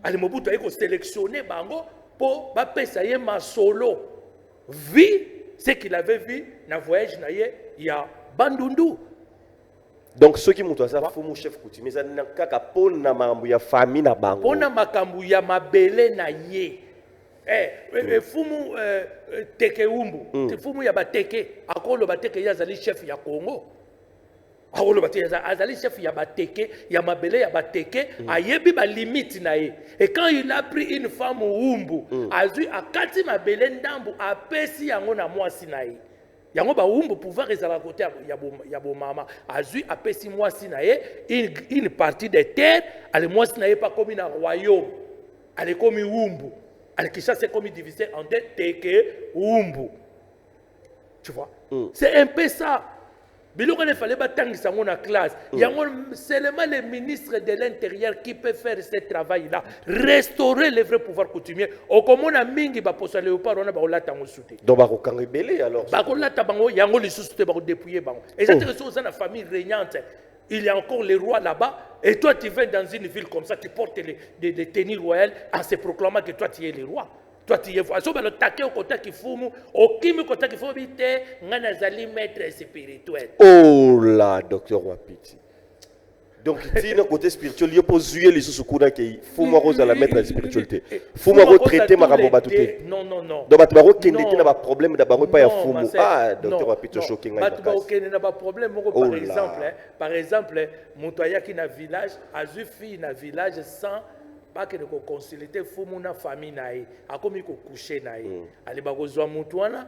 Ali Mobutu ayaki sélectionné bango pour bapesa ye masolo. Vu ce qu'il avait vu dans le voyage naye, il y a Bandundu. Donc ceux qui montent ça, faut mon chef coutumier, ça n'a qu'à pona mambu ya famille na bango. Pona makambu ya mabele na ye. Fumu teke umbu. Fumu ya bateke. Akolo bateke ya zali chef ya Congo. Akolo bateke azali chef ya bateke, ya mabele ya bateke, ayebi ba limite na ye. Et quand il a pris une femme umbu, azui akati mabele ndambu apesi yango na mwasi na ye. Yango ba umbu pouvoir ezala côté ya bo mama azui apesi mwasi na ye une partie des terres, ale mwasi na ye pas comme un royaume. Ale comme umbu. Ale Kinshasa c'est comme divisé en deux teke umbu. Tu vois? C'est un peu ça. Biloko ne fallait pas tangi sango na classe. Yango seulement le ministre de l'Intérieur qui peut faire ce travail là, restaurer le vrai pouvoir coutumier. Au comme na mingi ba posa léopard on a ba olata ngo souté. Donc ba ko rebelle alors. Ba ko lata bango yango li souté ba ko dépouiller bango. Et c'est que ça la famille régnante. Il y a encore les rois là-bas et toi tu viens dans une ville comme ça, tu portes les tenues royales en se proclamant que toi tu es le roi. Toi tu es roi. So ba le taquer au côté qui fumu, au kimi côté qui fumu bité, ngana zali maître spirituel. Oh là, docteur Wapiti. Donc, si le côté spirituel, il y a pas jouer les sous kuna qui faut moi rose à la mettre la spiritualité. Faut moi retraiter ma rambo tout. Non, non, non. Donc, tu vas kende na ba problème d'abord pas ya fumu. Ah, docteur non, Wapito choqué ngai. tu vas okende na ba problème moko Oh par là. exemple, par exemple, motoya qui na village, azu fille na village sans pas que de consulter fumu na famille na ye, akomi ko coucher na ye. Ali ba kozwa mutu wana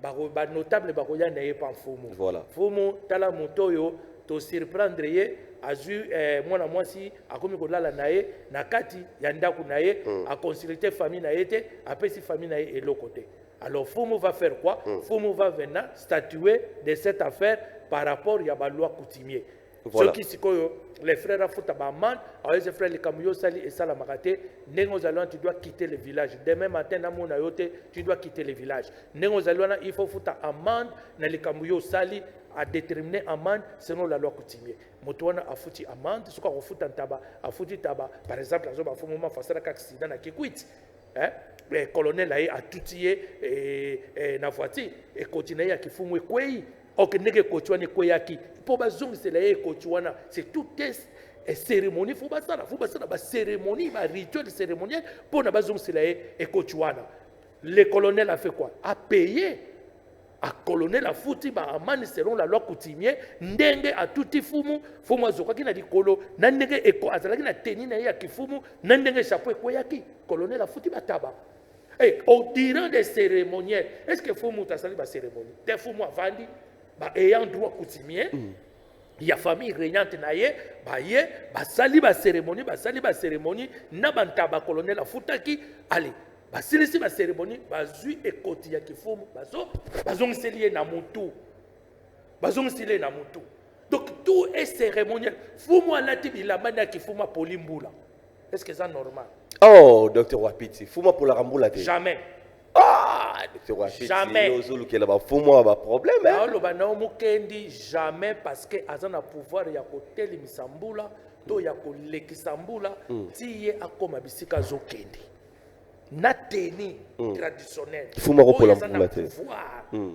ba notable ba koya na ye pa fumu. Voilà. Fumu tala moto yo to surprendre ye azu mwana mwasi akomi kolala na ye na kati ya ndaku na ye a consulter famille na ye te apesi famille na ye eloko te. Alors Fumu va faire quoi? Fumu va venir statuer de cette affaire par rapport à la loi coutumier. Voilà. Ceux qui les frères Afuta Baman, les frères les Kamuyo Sali et Salamakate, Nengozalon, tu dois quitter le village. Demain matin, Namuna Yote, tu dois quitter le village. Nengozalon, il faut foutre amende, les Kamuyo Sali a déterminé amende selon la loi coutumier. Moutouana a foutu amende, ce qu'on fout en tabac, a foutu tabac. Par exemple, à un moment, face à l'accident à Kikwit. Le colonel a tout tué na voiture et continué à kifumu kwei ok nege kochwana kweyaki pour bazong c'est la kochwana c'est tout est cérémonie faut pas ça ba cérémonie ba rituel cérémoniel pour na bazong c'est la kochwana. Le colonel a fait quoi? A payé a colonel a foutu ba amani selon la loi coutumier ndenge a tuti fumu azoka ki na likolo na ndenge eko azalaki na teni na ya kifumu na ndenge chapeau kweyaki colonel a foutu ba taba. Hey, au durant des cérémoniels, est-ce que Fumu t'a sali la cérémonie? Des Fumu avandi, ayant droit coutumier, il y a famille régnante naie, sali la cérémonie, n'a pas taba colonel a foutaki, allez, sali la cérémonie, zui et koti ya kifumu, bazong seli na mutu, donc tout est cérémoniel. Fumu alati bilamana kifumu polimbula. Est-ce que c'est normal? Oh, docteur Wapiti, faut-moi pour la ramboula. Jamais. Ah, docteur Wapiti, jamais. Faut-moi avoir problème. Jamais parce que azana pouvoir ya koteli misambula, to ya koleki sambula, ti ye akoma bisika zokende. Na teni traditionnel. Faut-moi pour la ramboula.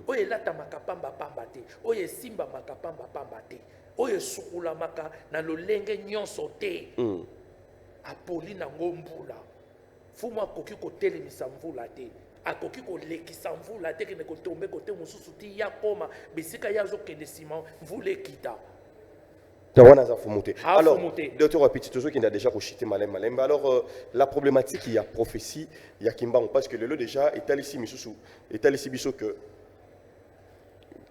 Oye lata makapamba pambate, oye simba makapamba pambate, oye sukula maka na lolenge nyonso te. Apoli na ngombula Fumu akoki kotelemisa mvula te akoki kolekisa mvula te kene kotombe kote mususu ti ya koma bisika ya zokende sima mvula ekita. Alors, docteur Wapiti, toujours qui a déjà cochité malem. Alors, la problématique, il y a prophétie, il y a Kimbango, parce que le lot déjà est ici, que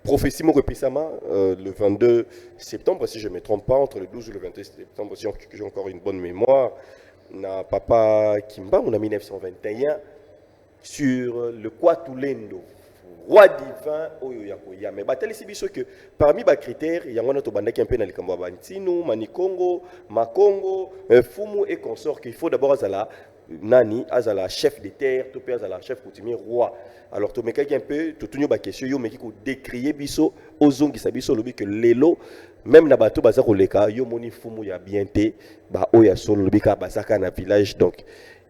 prophétie le 22 septembre, si je ne me trompe pas, entre le 12 et le 22 septembre, si j'ai encore une bonne mémoire, na papa Kimba, on a 1921, sur le Kwatulendo, roi divin, Oyoyakoya. Mais ici que parmi les critères, il y a un autre qui est un peu dans le Kambo Bantino, Manikongo, Makongo, Fumu et consort, qu'il faut d'abord à Nani, azala chef de terre, tout père azala chef coutumier roi. Alors tu me un peu, tu tournes ba question yo mais qui décrier biso ozongi sabiso lobi que lelo même na bato baza koleka yo moni fumu ya bien té ba oya solo lobi ka bazaka na village donc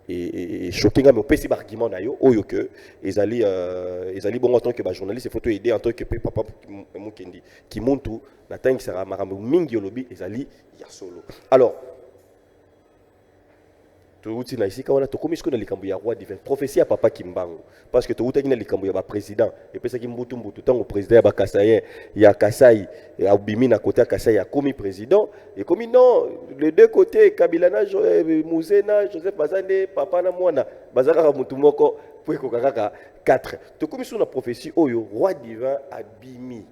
et shocking mais pesi ba argument na yo oyo que ezali bon en tant que ba journaliste il faut te aider en tant que papa mukendi qui monte na tangi sera marambo mingi lobi ezali ya solo. Alors tu na ici quand on a tokomi ce qu'on a likambo ya roi divin prophétie à papa Kimbango parce que tu uta kina likambo ya ba président et puis ça ki mbutu tant au président ya ba Kasaye ya Kasai ya Bimi na côté Kasai ya komi président et comme non les deux côtés Kabila na Muzena Joseph Bazande papa na mwana bazaka mutu moko pour ko kaka 4 tokomi sur na prophétie oyo roi divin a Bimi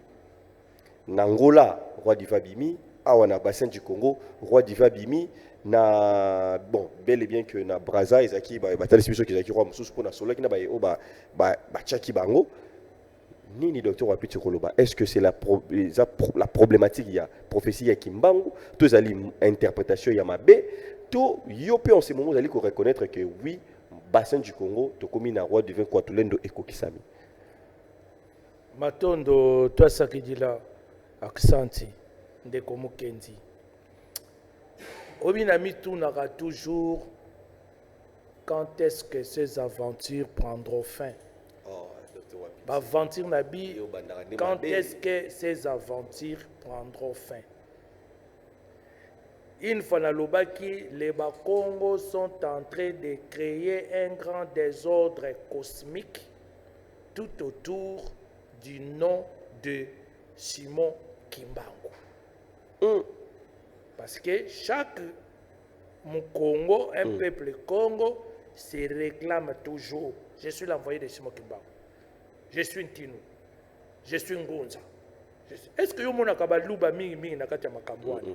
Nangola roi divin Bimi awana bassin du Congo roi divin Bimi na bon bel et bien que na Braza ezaki batali biso ki ezaki roi mususu pour na solo ki na ba chaki bango nini docteur Wapiti koloba est-ce que c'est la problématique il y a prophétie ya Kimbangu to ezali interprétation ya mabe to yo pe en ce moment ezali ko reconnaître que oui bassin du Congo to komi na roi divin Kwatulendo ekokisami matondo toi sakidila aksanti ndeko mukendi Obinami tournera toujours quand est-ce que ces aventures prendront fin. Aventure Nabi, quand est-ce que ces aventures prendront fin? une fois na lobaki, les Bakongos sont en train de créer un grand désordre cosmique tout autour du nom de Simon Kimbangu. Parce que chaque Congo, un peuple Congo, se réclame toujours. Je suis l'envoyé de Simon Kimbangu. Je suis Ntinu. Je suis Ngonza. Est-ce que vous avez luba mingi na kati ya makambo wana?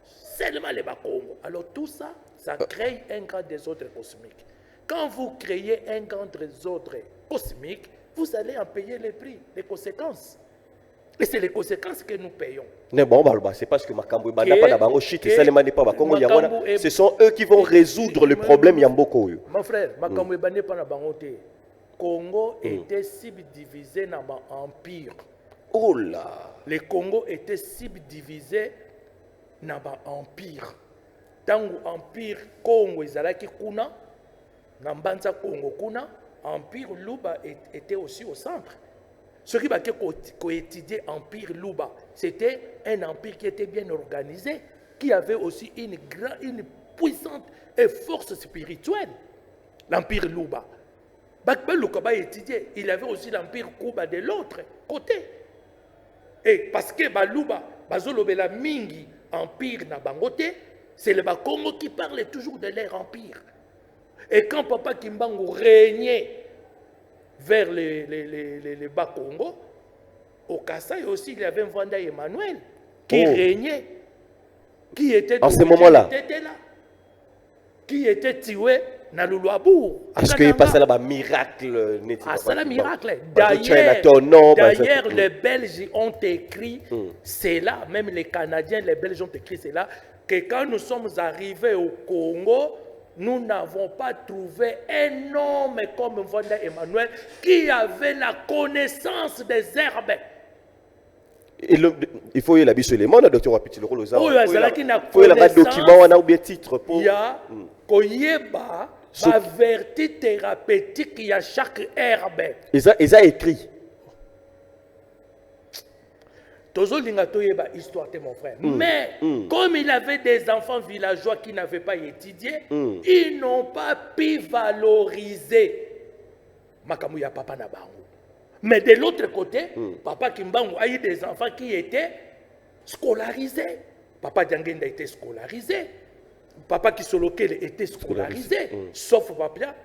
Seulement les Bakongo. Alors tout ça, ça crée un grand désordre cosmique. Quand vous créez un grand désordre cosmique, vous allez en payer les prix, les conséquences. Et c'est les conséquences que nous payons. C'est parce que ce sont eux qui vont résoudre le problème Yamboko. Mon frère, Congo était subdivisé dans l'empire. Oh là! Le Congo était subdivisé dans l'empire. Tant l'empire Congo ezalaki kuna, Nambanza Congo kuna, empire Luba était aussi au centre. Ceux qui ont étudié l'empire Luba, c'était un empire qui était bien organisé, qui avait aussi une puissante et force spirituelle. L'empire Luba. Il avait aussi l'empire Kuba de l'autre côté. Et parce que Baluba, Bazolobela Mingi, empire na Bangote, c'est le Bakongo qui parle toujours de leur empire. Et quand Papa Kimbangu régnait vers les Bas-Congo, au Kassai aussi, il y avait un Vanda Emmanuel qui régnait, qui était en ce moment-là, qui était tué dans le Luabour. Est-ce qu'il passe là un miracle? Ah, c'est un miracle. D'ailleurs, les Belges ont écrit, c'est là, même les Canadiens, les Belges ont écrit, c'est là, que quand nous sommes arrivés au Congo, nous n'avons pas trouvé un homme comme Vanda Emmanuel qui avait la connaissance des herbes. Il faut y aller sur les mots, docteur Wapiti le rôle aux il faut y avoir un document, on a oublié titre pour. Il y a Koyeba, la vertu thérapeutique, il y a chaque herbe. Ils ont écrit. Histoire de mon frère. Mais comme il avait des enfants villageois qui n'avaient pas étudié, ils n'ont pas pu valoriser Makamouya Papa Nabango. Mais de l'autre côté, Papa Kimbangu a eu des enfants qui étaient scolarisés. Papa Djangenda était scolarisé. Papa Kisolokele était scolarisé. Sauf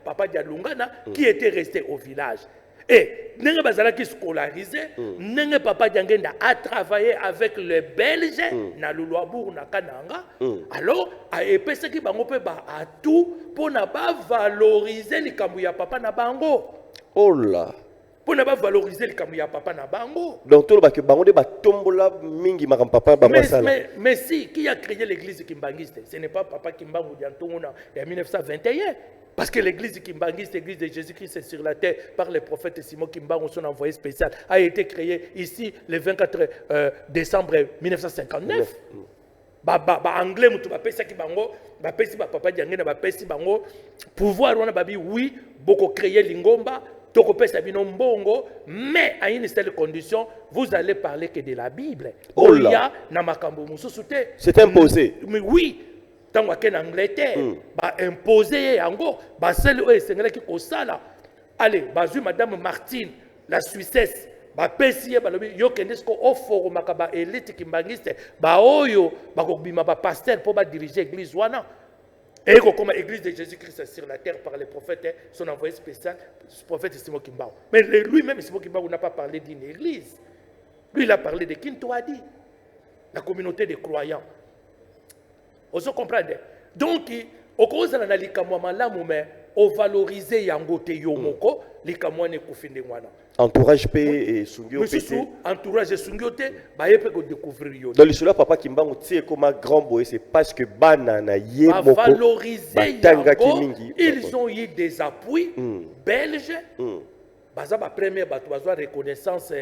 Papa Dialungana qui était resté au village. Et Nenga Bazala qui scolarisé, Nenga Papa Djangenda a travaillé avec les Belges, na Luluabour, na Kananga. Alors, a épais qui bango pe ba à tout pour ne pas valoriser les Kamouya Papa Nabango. Oh là! Pour ne pas valoriser le Kamouya Papa Nabango. Donc, tout le monde bango de batombola mingi makam papa bamasala. Mais si, qui a créé l'église kimbangiste? Ce n'est pas Papa Kimbangu Diantongona en 1921. Parce que l'église kimbangiste, l'église de Jésus-Christ sur la terre, par le prophète Simon Kimbangu, son envoyé spécial, a été créée ici le 24 décembre 1959. Anglais, mutu bapesa ki bango, bapesi ba papa Diangena bapesi bango pouvoir wana babi oui, boko créer lingomba, toko pesa bino mbongo, mais à une seule condition, vous allez parler que de la Bible. Oh là. Na makambo mususu te. C'est imposé. Mais oui. Tant qu'en Angleterre, imposer yango, celle où est qui kosala. Allez, bazu Madame Martine, la Suissesse, pesi balobi yo kendesko offre makaba élite kimbangiste, oyo bakobima pasteur pour diriger l'église wana. Et comme l'église de Jésus-Christ sur la terre par les prophètes, son envoyé spécial, le prophète Simon Kimbangu. Mais lui-même, Simon Kimbangu n'a pas parlé d'une église. Lui, il a parlé de Kintoadi, la communauté des croyants. Vous comprenez? Donc, au cause de la likamwa mais au valoriser yangote yomoko, likamwa ne kufinde wana. Entourage P et Sungyo P. Entourage et Sungyo T, baye pe ko découvrir yo. Dans l'histoire Papa Kimbangu tie comme un grand boy, c'est parce que banana yé moko. Valoriser yango, ils ont eu des appuis belges. Baza ba première ba reconnaissance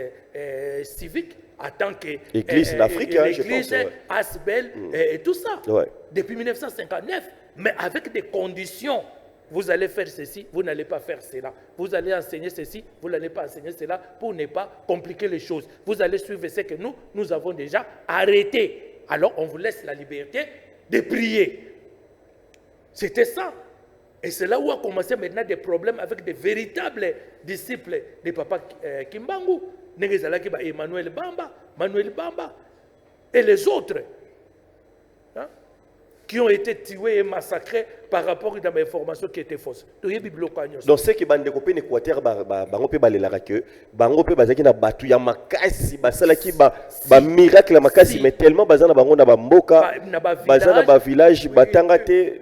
civique en tant que église d'Afrique, l'église Asbel et tout ça. Ouais. Depuis 1959, mais avec des conditions. Vous allez faire ceci, vous n'allez pas faire cela. Vous allez enseigner ceci, vous n'allez pas enseigner cela pour ne pas compliquer les choses. Vous allez suivre ce que nous avons déjà arrêté. Alors on vous laisse la liberté de prier. C'était ça. Et c'est là où a commencé maintenant des problèmes avec des véritables disciples de Papa Kimbangu. Emmanuel Bamba et les autres. Hein, qui ont été tués et massacrés par rapport à mes informations qui étaient fausses. Donc ce qui bande copé Équateur bango pe balela que bango pe bazaki na batu ya makasi basala ki ba miracle makasi mais tellement bazana bango na ba mboka bazana ba village batanga te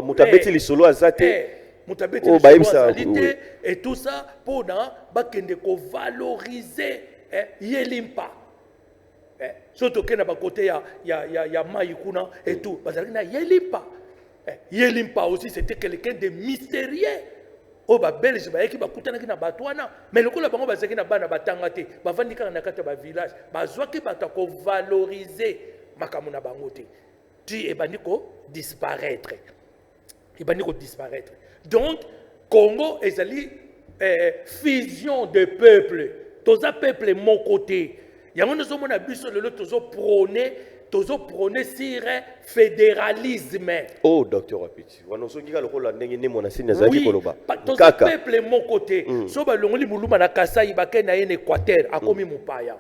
mutabeti lisolo azate mutabeti lisolo et tout ça pour bakende ko valoriser Yelimpa. Surtout que na ba côté ya Maïkuna et tout bazalaki na Yelimpa. Yelimpa aussi c'était quelqu'un de mystérieux. O ba belge ba yeki ba kutanaki na batwana mais lokola bango bazaki na bana batanga te bavandika na kata ba village bazwaki bata ko valoriser makamu na bango te. Tu ebandi ko disparaître. Ebandi ko disparaître. Donc Congo ezali fusion de peuples. Tous les peuples mon côté. Il y a un homme qui a prôné sur fédéralisme. Oh, docteur Apiti. Oui, tous les peuples mon côté. So ba longoli muluma na Kasai ba ke na en Équateur akomi mupaya.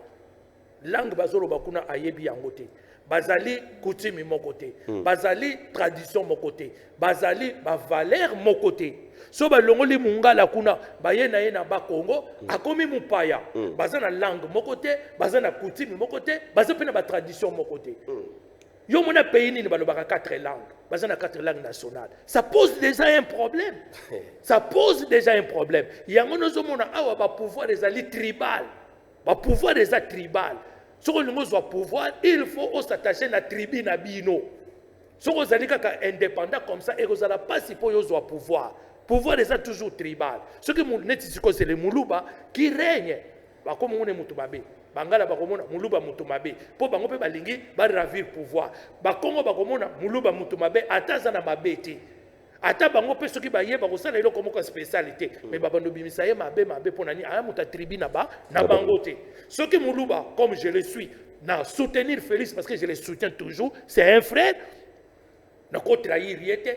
Langue bazolo bakuna ayebi yango te. Bazali coutume mon côté. Bazali tradition mon côté. Bazali ba valeur mon côté. So ba longoli mungala kuna baye na ye na ba Congo akomi mupaya bazana langue mon côté bazana coutume mon côté bazana ba tradition mon côté yo mona pays ni balobaka 4 langues bazana 4 langues nationales ça pose déjà un problème ça pose déjà un problème yango nozo mona awa ba pouvoir des ali tribal ba pouvoir des tribal so ko lingo zo pouvoir il faut s'attacher na tribu na bino so ko zali kaka indépendant comme ça et ko zala pas si po yo zo pouvoir. Pouvoir est toujours tribal. Ce que c'est les Moulouba qui règnent. Comme on est Moutoumabé. Bangala Bakomona, Moulouba Moutoumabé. Pour Bangope Balingi, ravir pouvoir. Bakongo Bakomona, Moulouba Moutoumabé, Atazana Mabeti. Ata Bangope, ce qui baye, Barosa, et comme spécialité. Mais Babando Bimisaye, Mabé, pour Nani, Ayamuta tribu Naba, Nabangote. Ce que Moulouba, comme je le suis, n'a soutenir Félix parce que je le soutiens toujours, c'est un frère.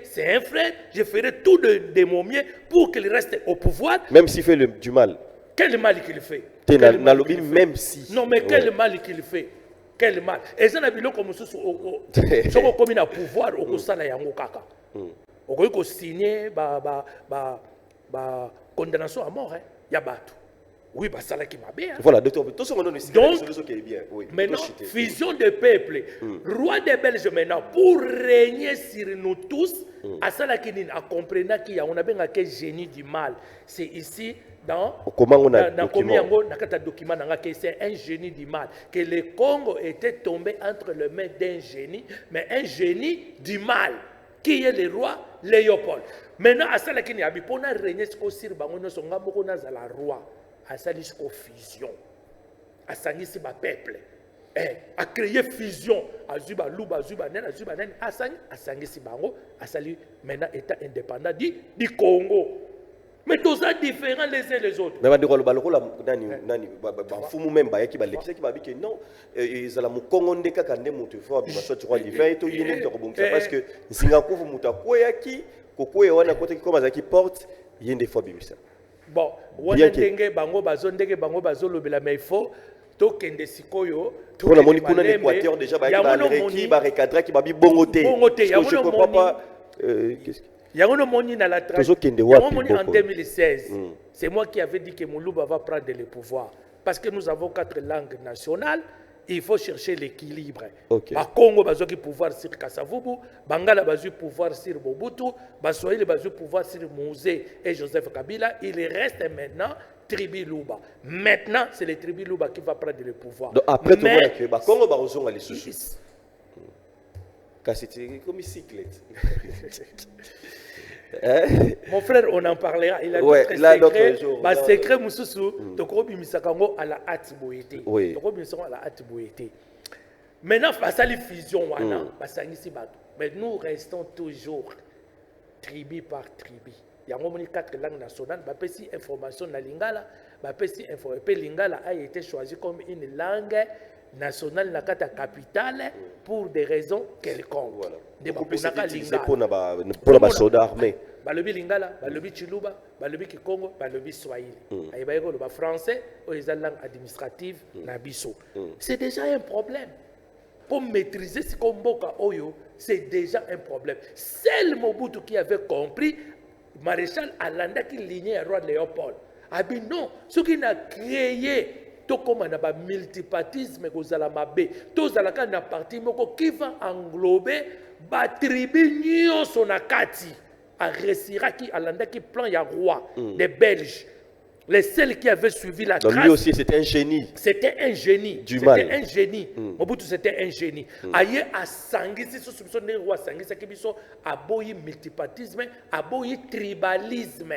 C'est un frère, je ferai tout de mon mieux pour qu'il reste au pouvoir. Même s'il fait du mal. Quel mal qu'il fait? Même si. Non, mais quel mal qu'il fait? Quel mal? Et ça n'a pas comme ça, si on comme un pouvoir, on a un kaka. On a signé condamnation à mort. Il y a battu. Oui, bah ça là qui m'a bien. Voilà, docteur, tout ce qu'on a donc, bien. Oui, maintenant, fusion de peuples, roi des Belges maintenant, pour régner sur nous tous, à ça là qui a compris qu'il y a un génie du mal. C'est ici dans document c'est un génie du mal. Que le Congo était tombé entre les mains d'un génie, mais un génie du mal, qui est le roi Léopold. Maintenant, à ça là qui a pour régner sur Bangono Songamo, on a la roi. À sa fusion, à sa peuple, à créer fusion, à Zuba Louba, Zuba Nen, à Zuba Nen, à Sangisi Bango, à salut maintenant État indépendant du Congo. Mais tous ça différents les uns les autres. Mais même qui non, ils allaient Congo ndeka kande mutu fo bimaso tu divin to yine to parce que Singapour mutakoyaki kokoye wana kote comme azaki porte yinde fo bimisa. Bon, wana ndenge bango bazo lobela mais il faut to kende sikoyo to la moni kuna l'Équateur déjà ba qui ba recadrer qui ba bi bongoté. Je comprends pas qu'est-ce que Yangono moni na la en 2016. C'est moi qui avais dit que Moulouba va prendre le pouvoir parce que nous avons 4 langues nationales. Il faut chercher l'équilibre. Okay. Congo bazo qui pouvoir sur Kasavubu, Bangala bazo pouvoir sur Mobutu, Baswahili bazo pouvoir sur Mouzé et Joseph Kabila. Il reste maintenant tribu Luba. Maintenant, c'est le tribu Luba qui va prendre le pouvoir. Donc après tout le monde, Congo bazo aller sous. Car c'était comme une cyclette. Mon frère, on en parlera. Il a d'autres secrets. Bah, secret Moussoussou, Tokobi Misakango à la hâte boété. Tokobi Misakango à la hâte boété. Maintenant, face à la fusion, mais nous restons toujours tribu par tribu. Il y a 4 langues nationales. Si information na Lingala, si Lingala a été choisi comme une langue nationale na kata capitale pour des raisons quelconques. Voilà. De Beaucoup plus baponaka utilisé lingala. pour la soda armée. Balobi lingala, balobi chiluba, balobi kikongo, balobi swahili. Aïbaïko le français, ou les langues administratives na biso. C'est déjà un problème. Pour maîtriser ce qu'on boka oyo, c'est déjà un problème. Seul Mobutu qui avait compris, Maréchal Alanda qui lignait roi Léopold. Abi non, ce qui n'a créé tout comme on a multipartisme kozala mabe, tout zalaka na parti moko qui va englober ba tribu nyonso na kati. A réussira qui Alanda qui plan ya roi des Belges. Les seuls qui avaient suivi la trace. Donc lui aussi, c'était un génie. C'était un génie. Du mal. C'était un génie. Mobutu, c'était un génie. Aïe, à Sangisi, ce soupçon de roi Sangisi, qui biso, aboyi multipartisme, aboyi tribalisme.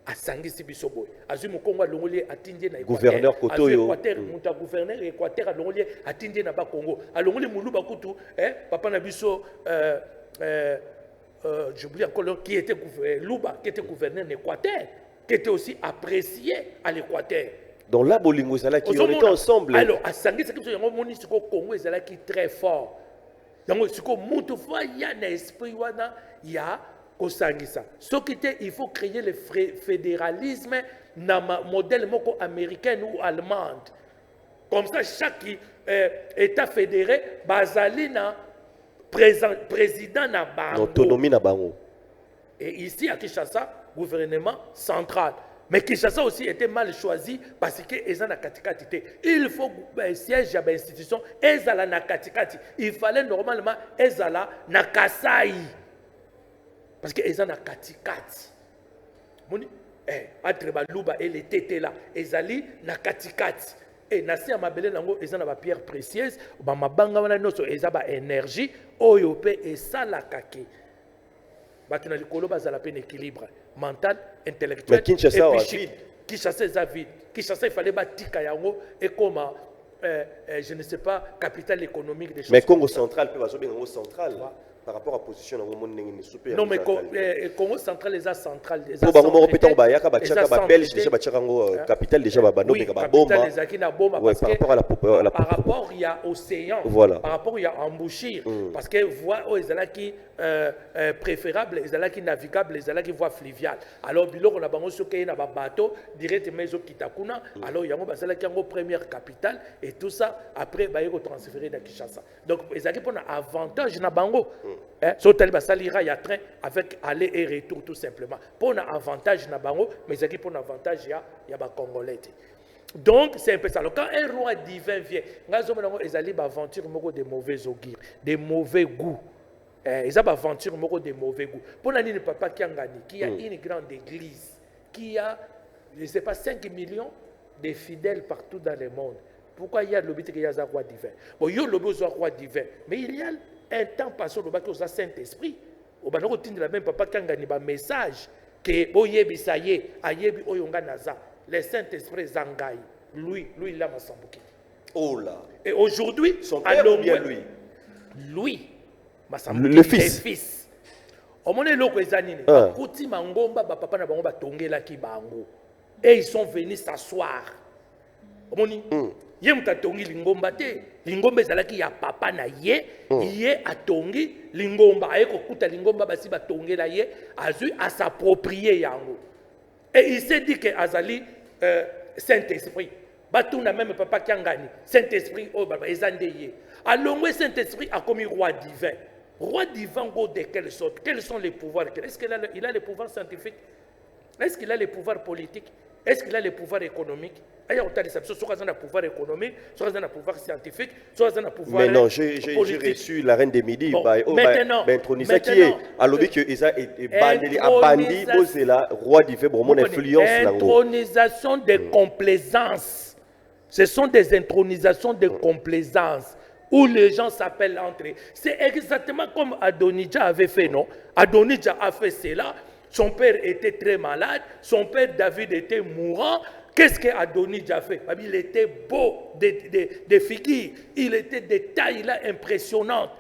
À Sangisi, biso boy. Azu Mukongo, l'ongolier, atindé na Équateur. Gouverneur Kotoyo. Équateur, monta gouverneur Équateur, l'ongolier, atindé na Bakongo. À l'ongolier, Moulouba Koutou, papa na biso, j'oublie encore qui était gouverneur, Louba, qui était gouverneur d'Équateur, qui était aussi apprécié à l'Équateur. Donc là, Bolingo Zala qui on était ensemble. Alors, à Sangui, c'est comme ça, il y a un Congo Zala qui est très fort. Donc, ce qu'on monte, il y a un esprit, il y a au Sangisa. Ce qui était, il faut créer le fédéralisme dans le modèle américain ou allemand. Comme ça, chaque État fédéré, basali na président na bango. Autonomie na bango. Et ici, à Kinshasa, gouvernement central. Mais Kinshasa aussi était mal choisi parce que Ezana Katikati. Il faut siège à l'institution Ezala na Katikati. Il fallait normalement Ezala na Kasai. Parce que Ezana Katikati. Moni entre Balouba et les tétés là, Ezali na Katikati. Et nasi à mabele nango ezana ba pierre précieuse, ba mabanga wana noso ezaba énergie oyo pe esala kake. Bato na likolo bazala pe équilibre mental, intellectuel et psychique. Kinshasa est vide. Kinshasa il fallait batika yango et comme je ne sais pas capitale économique des choses. Mais Congo central peut bazo Congo central par rapport à position dans monde ngi super. Non mais Congo central les a central les a. Pour bango peut ba yaka ba tchaka ba belge déjà ba tchaka ngo capitale déjà ba bando be ba bomba. Ouais, par rapport à la par rapport il y a océan. Voilà. Par rapport il y a embouchure parce que voie ezala qui préférable, ezala qui navigable, ezala qui voie fluviale. Alors biloko na bango soké na ba bateau directement zo kitakuna. Alors yango bazala qui yango première capitale et tout ça après ba yeko transférer dans Kinshasa. Donc ezala qui pour avantage na bango. So taliba salira ya train avec aller et retour tout simplement. Pour un avantage na bango, mais ezala qui pour un avantage ya ba congolais. Donc c'est un peu ça. Alors, quand un roi divin vient, ils allaient aventure de mauvais augure, de mauvais goût. Ils ont aventure de mauvais goût. Pour l'année de papa Kiangani, qui a une grande église, qui a, je ne sais pas, 5 millions de fidèles partout dans le monde. Pourquoi il y a le but qu'il y a un roi divin? Bon, il y a le roi divin, mais il y a un temps passé au Saint-Esprit. Au Banoko Tindi, la même papa Kiangani, un message que Oyebi Saye, Ayebi Oyonga Naza. Le Saint-Esprit Zangaï, lui, il a Massambuki. Oh là. Et aujourd'hui, son père ou bien lui? Lui, Massambuki, le fils. Au moment où ils ont Kouti Mangomba, papa na bango tongela ki bango. Et ils sont venus s'asseoir. Au moment où ils ont tongi lingomba te, lingomba ezalaki ya papa na ye, ye atongi lingomba, ayeko kuta lingomba basi ba tongela ye, azu à s'approprier yango. Et il s'est dit que Azali, Saint-Esprit, Batou n'a même papa Kiangani, Saint-Esprit, oh, Ezandeye. Alors, Saint-Esprit a commis roi divin. Roi divin, de quelle sorte? Quels sont les pouvoirs? Est-ce qu'il a les pouvoirs scientifiques? Est-ce qu'il a les pouvoirs politiques? Est-ce qu'il a les pouvoirs économiques? Il y a soit un pouvoir économique, soit un pouvoir scientifique, soit un pouvoir mais non, j'ai reçu la reine des Midi. Maintenant, intronisé qui est à l'objet que Isa est bandi, c'est la roi divin, pour mon influence. Intronisation de complaisance. Ce sont des intronisations de complaisance où les gens s'appellent entre eux. C'est exactement comme Adonija avait fait, non? Adonija a fait cela. Son père était très malade. Son père David était mourant. Qu'est-ce qu'Adonija a fait? Il était beau de figure. Il était de taille là impressionnante.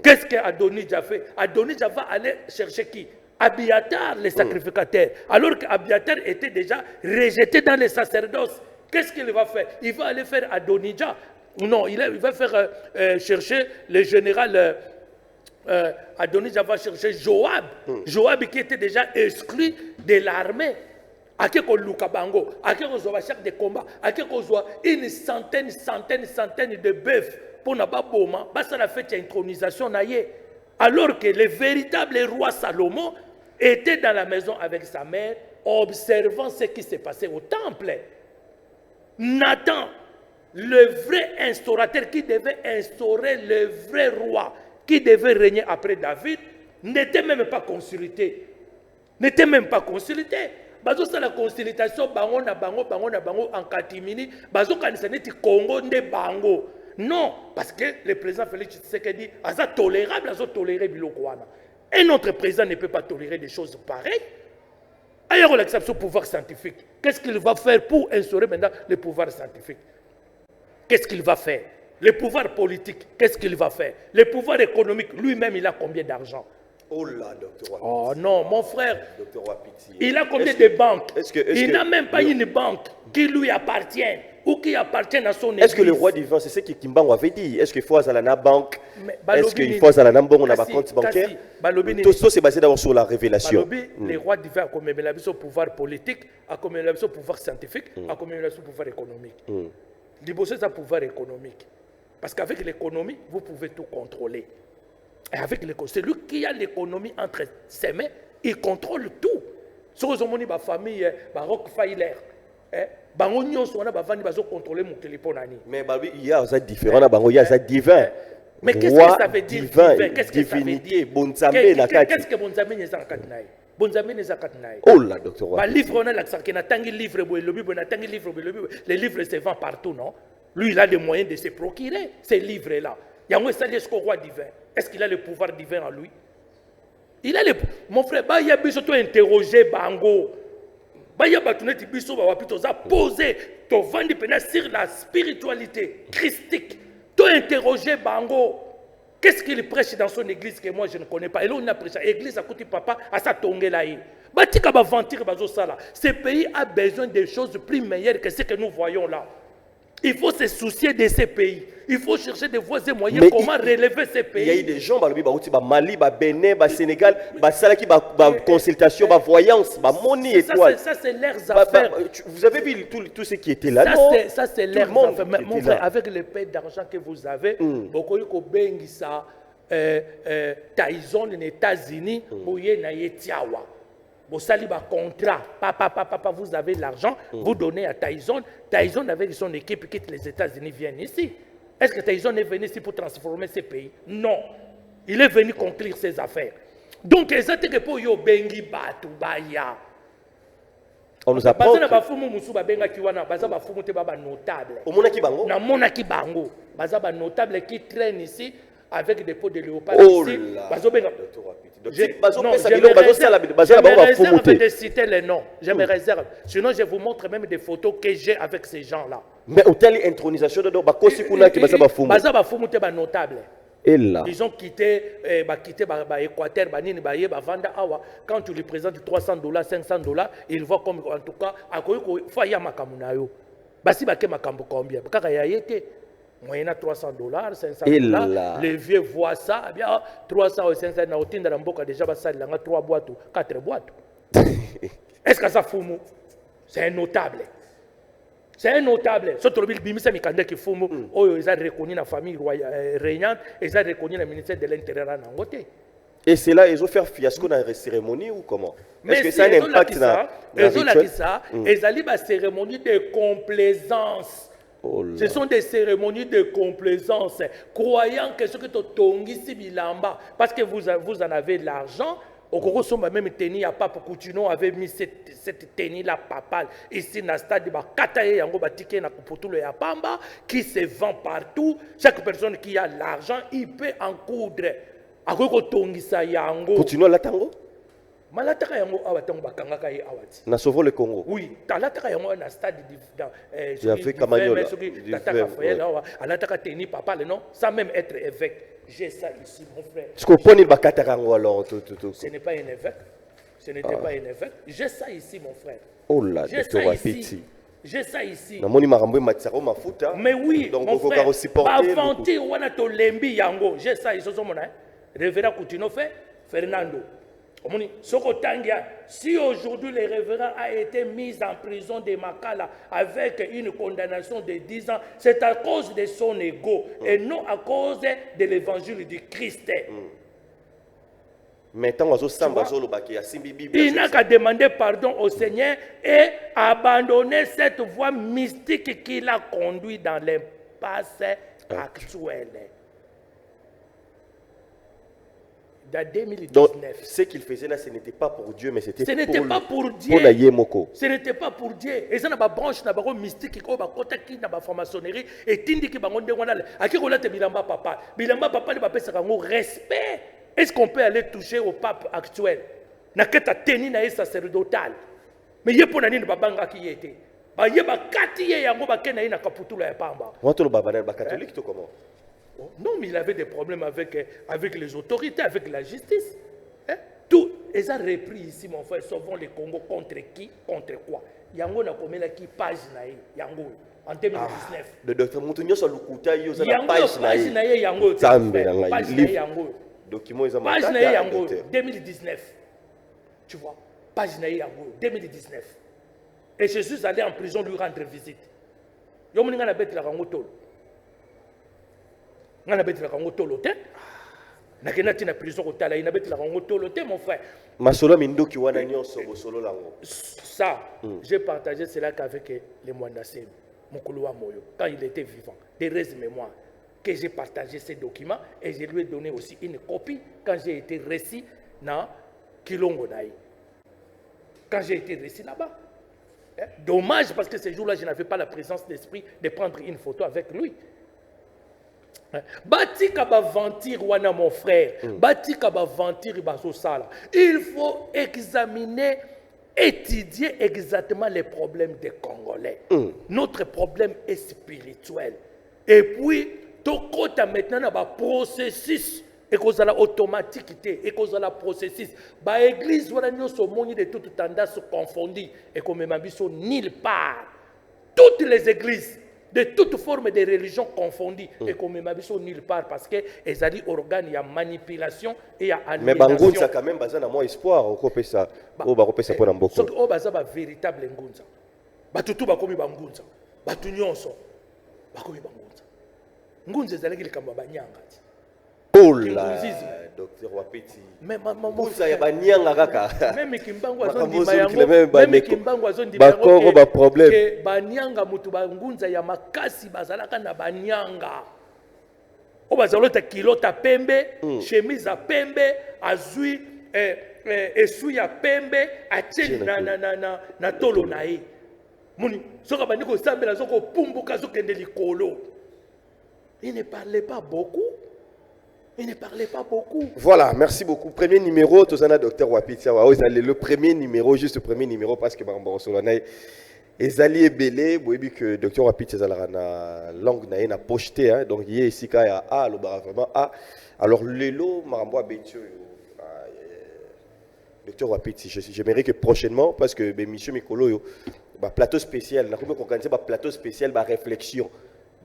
Qu'est-ce qu'Adonija a fait? Adonija va aller chercher qui? Abiatar, le sacrificateur. Alors qu'Abiatar était déjà rejeté dans les sacerdoces. Qu'est-ce qu'il va faire? Il va aller faire Adonija. Non, il va faire chercher le général Adonis, va chercher Joab. Joab qui était déjà exclu de l'armée. Akeko Lukabango, Akeko Zoba chef de combat, Akeko Zoba une centaine de bœufs pour n'a pas boma, ça la fête intronisation naïe. Alors que le véritable roi Salomon était dans la maison avec sa mère, observant ce qui s'est passé au temple. Nathan, le vrai instaurateur qui devait instaurer le vrai roi, qui devait régner après David, n'était même pas consulté. N'était même pas consulté. Bazo sa la consultation bango na bango en catimini, bazo kanisa neti Congo nde bango. Non, parce que le président Félix Tshisekedi a tolérable, a toléré bilokwana. Un autre président ne peut pas tolérer des choses pareilles. Ailleurs l'exception pouvoir scientifique. Qu'est-ce qu'il va faire pour instaurer maintenant le pouvoir scientifique? Qu'est-ce qu'il va faire? Le pouvoir politique, qu'est-ce qu'il va faire? Le pouvoir économique, lui-même, il a combien d'argent? Oh là, docteur Wapiti. Oh non, mon frère. Docteur Wapiti. Il a combien de banques? Il n'a même pas une banque qui lui appartient ou qui appartient à son église. Est-ce que le roi divin, c'est ce que Kimbango avait dit? Est-ce qu'il faut aller à la banque? Est-ce qu'il faut aller à la banque, on a un compte bancaire? Tout ça, c'est basé d'abord sur la révélation. Le roi divin a commis le pouvoir politique, a commis le pouvoir scientifique, a commis le pouvoir économique. L'Ibosé, c'est un pouvoir économique. Parce qu'avec l'économie, vous pouvez tout contrôler. Et avec l'économie, celui qui a l'économie entre ses mains, il contrôle tout. Si vous avez une famille, Rockefeller, mais il y a un différent, il y a un divin. Mais qu'est-ce que ça veut dire divin? Qu'est-ce que ça veut dire? Qu'est-ce que Bonzamé n'est pas katnaï? Bonzamé n'est pas katnaï. Oh là, docteur. Le livre, on a l'accent qu'il a tangi livre, les livres se vendent partout, non? Lui, il a les moyens de se procurer ces livres-là. Il y a un est-ce qu'au roi divin? Est-ce qu'il a le pouvoir divin en lui? Il a le mon frère, il y a besoin de interroger Bango. Il y a besoin de poser ton vendu sur la spiritualité christique. Tu interroger Bango. Qu'est-ce qu'il prêche dans son église que moi je ne connais pas? Et là, on a prêché l'église à côté papa, à sa tongue là. Ce pays a besoin de choses plus meilleures que ce que nous voyons là. Il faut se soucier de ces pays. Il faut chercher des voies et moyens comment relever ces pays. Il y a eu des gens, Mali, Bénin, Sénégal, consultation, voyance, moni et quoi. Ça, c'est leurs affaires. Vous avez vu tout ce qui était là, ça, c'est leurs affaires. Mon frère, avec le paix d'argent que vous avez, beaucoup de Bengisa, Tyson, les États-Unis, Moye Nayetiawa. Vous salez un contrat, papa, vous avez l'argent, vous donnez à Tyson. Tyson, avec son équipe, quitte les États-Unis, viennent ici. Est-ce que Tyson est venu ici pour transformer ces pays? Non. Il est venu conclure ses affaires. Donc, exactement pour yo bengi batu baya. On nous apprend. Baza ba fumu musu ba benga kiwana, baza ba fumu te baba notable. Au mona ki bango? Na mona ki bango. Baza ba notable qui traîne ici avec des pots de léopard ici. Bazo benga. Je me réserve de citer les noms. Je me réserve. Sinon, je vous montre même des photos que j'ai avec ces gens-là. Mais au tel intronisation de Bakosi Kuna qui Baza Bafumu te ba notable. Ils ont quitté Équateur, quand tu lui présentes $300, $500, il voit comme en tout cas, il faut y avoir Basi Bake Makambo combien? Moyenne $300, $500. Les vieux voient ça, bien 300 ou 500, déjà 3 boîtes ou 4 boîtes. Est-ce que ça fout? C'est un notable. C'est un notable. Surtout le Bimisa Mikanda qui fout, ils ont reconnu la famille régnante, ils ont reconnu le ministère de l'Intérieur en Angoté. Et c'est là, ils ont fait fiasco dans la cérémonie ou comment? Est-ce que ça a un impact dans la rituel? Ils ont une cérémonie de complaisance. Ce sont des cérémonies de complaisance, croyant que ce que tu tongi bilamba, parce que vous en avez de l'argent. Au Congo, même tenue à Papa Coutinho avait mis cette tenue-là papale ici dans le stade de Bakataye, Yango Batike na Kuputulo ya Pamba, qui se vend partout. Chaque personne qui a l'argent, il peut en coudre. À quoi tongi sa yango? Coutinho la tango? Malataka yango awatango bakangaka ye awati. Na sauvé le Congo. Oui, talataka yango na stade J'avais Camariola. Alataka teni papa le nom, sans même être évêque. J'ai ça ici, mon frère. Est-ce qu'on peut Bakatarango alors? Ce n'est pas un évêque. Ce n'était pas un évêque. J'ai ça ici, mon frère. Oh là, docteur Wapiti. J'ai ça ici. namoni makambo matsako mafuta. Mais oui, donc mon on frère, va supporter. aventure wana to lembi yango. J'ai ça ici somona. Révérend Coutinho fait Fernando. Omoni soko tangia si aujourd'hui le révérend a été mis en prison de Makala avec une condamnation de 10 ans, c'est à cause de son ego et non à cause de l'évangile du Christ. Maintenant, Il n'a qu'à demander pardon au Seigneur et abandonner cette voie mystique qui l'a conduit dans l'impasse actuelle. Dans 2019. Donc, ce qu'il faisait là, ce n'était pas pour Dieu, mais c'était Ce n'était pas pour Dieu. Pour la Yemoko. Ce n'était pas pour Dieu. Et ça n'a pas branche, n'a pas mystique, qui n'a pas franc-maçonnerie, et tindi qui va monter wana. À qui on a te bilamba papa. Bilamba papa ne va pas se rendre respect. Est-ce qu'on peut aller toucher au pape actuel? N'a qu'à tenir na sacerdotal. Mais il y a pour nani ne babanga qui était. Ba yeba kati ye yango ba kena ina kaputula ya pamba. Wato le baba ba catholique to comment? Non, mais il avait des problèmes avec les autorités, avec la justice. Hein? Tout, ils ont repris ici, mon frère, sauvons le Congo contre qui? Contre quoi? Yango na komela ki page na ye, yango en 2019. Le docteur Moutounio sur le kouta yo za yango page na ye yango. Zambe na page na ye yango. Document ils ont page na ye yango 2019. Tu vois? Page na ye yango 2019. Et je suis allé en prison lui rendre visite. Yo moninga na bête la rango tolo. Ngana bête la rango tolo te. Na kena tina prison ko tala ina bête la rango tolo te mon frère. Masolo mindo ki wana nyonso bosolo lango. Ça, j'ai partagé cela qu'avec les Mwandasem, Mokoloa Moyo, quand il était vivant. Des restes mémoires que j'ai partagé ces documents et je lui ai donné aussi une copie quand j'ai été récit dans Kilongo Naï. Quand j'ai été récit là-bas. Dommage parce que ce jour-là, je n'avais pas la présence d'esprit de prendre une photo avec lui. Bati kaba ventir wana mon frère. Bati kaba ventir baso sala. Il faut examiner, étudier exactement les problèmes des Congolais. Notre problème est spirituel. Et puis, tokota maintenant na ba processus et cause la automaticité et cause la processus. Ba église wana nyoso moni de toute tendance confondue et comme mabiso nulle part. Toutes les églises de toutes formes de religions confondues et comme mabiso nulle part parce que elles ont des organes, il y a manipulation et il y a aliénation. Mais Bangounza quand même bazana moins espoir au copé ça. Oh ba copé ça pour n'amboko. So o baza ba véritable ngunza. Ba tutu ba komi bangunza. Ba tunyonso ba komi bangunza. Ngunza ezalaki likambo banyanga. Oh là, docteur Wapiti. Mais maman Ngunza ya banyanga kaka. Même Kimbangu azondima yango. Même Kimbangu azondima yango. Bakoro ba problème. Que banyanga mutu bangunza ya makasi bazalaka na banyanga. O bazalota kilota pembe, chemise à pembe, azui esu ya pembe, atien na tolo na ye. Muni soka bandiko sambela soko pumbuka zokende likolo. Il ne parlait pas beaucoup. Il ne parlait pas beaucoup. Voilà, merci beaucoup. Premier numéro, Tozana Docteur Wapiti. Le premier numéro, juste le premier numéro, parce que Bambo Solanaï, Ezali et Belé, vous voyez que Docteur Wapiti, na langue na pocheté, donc il y a ici qu'il y a A, le bar vraiment A. Alors, Lelo, Marambo Abetio, Docteur Wapiti, j'aimerais que prochainement, parce que Monsieur Mikolo, plateau spécial, on a organisé un plateau spécial, réflexion.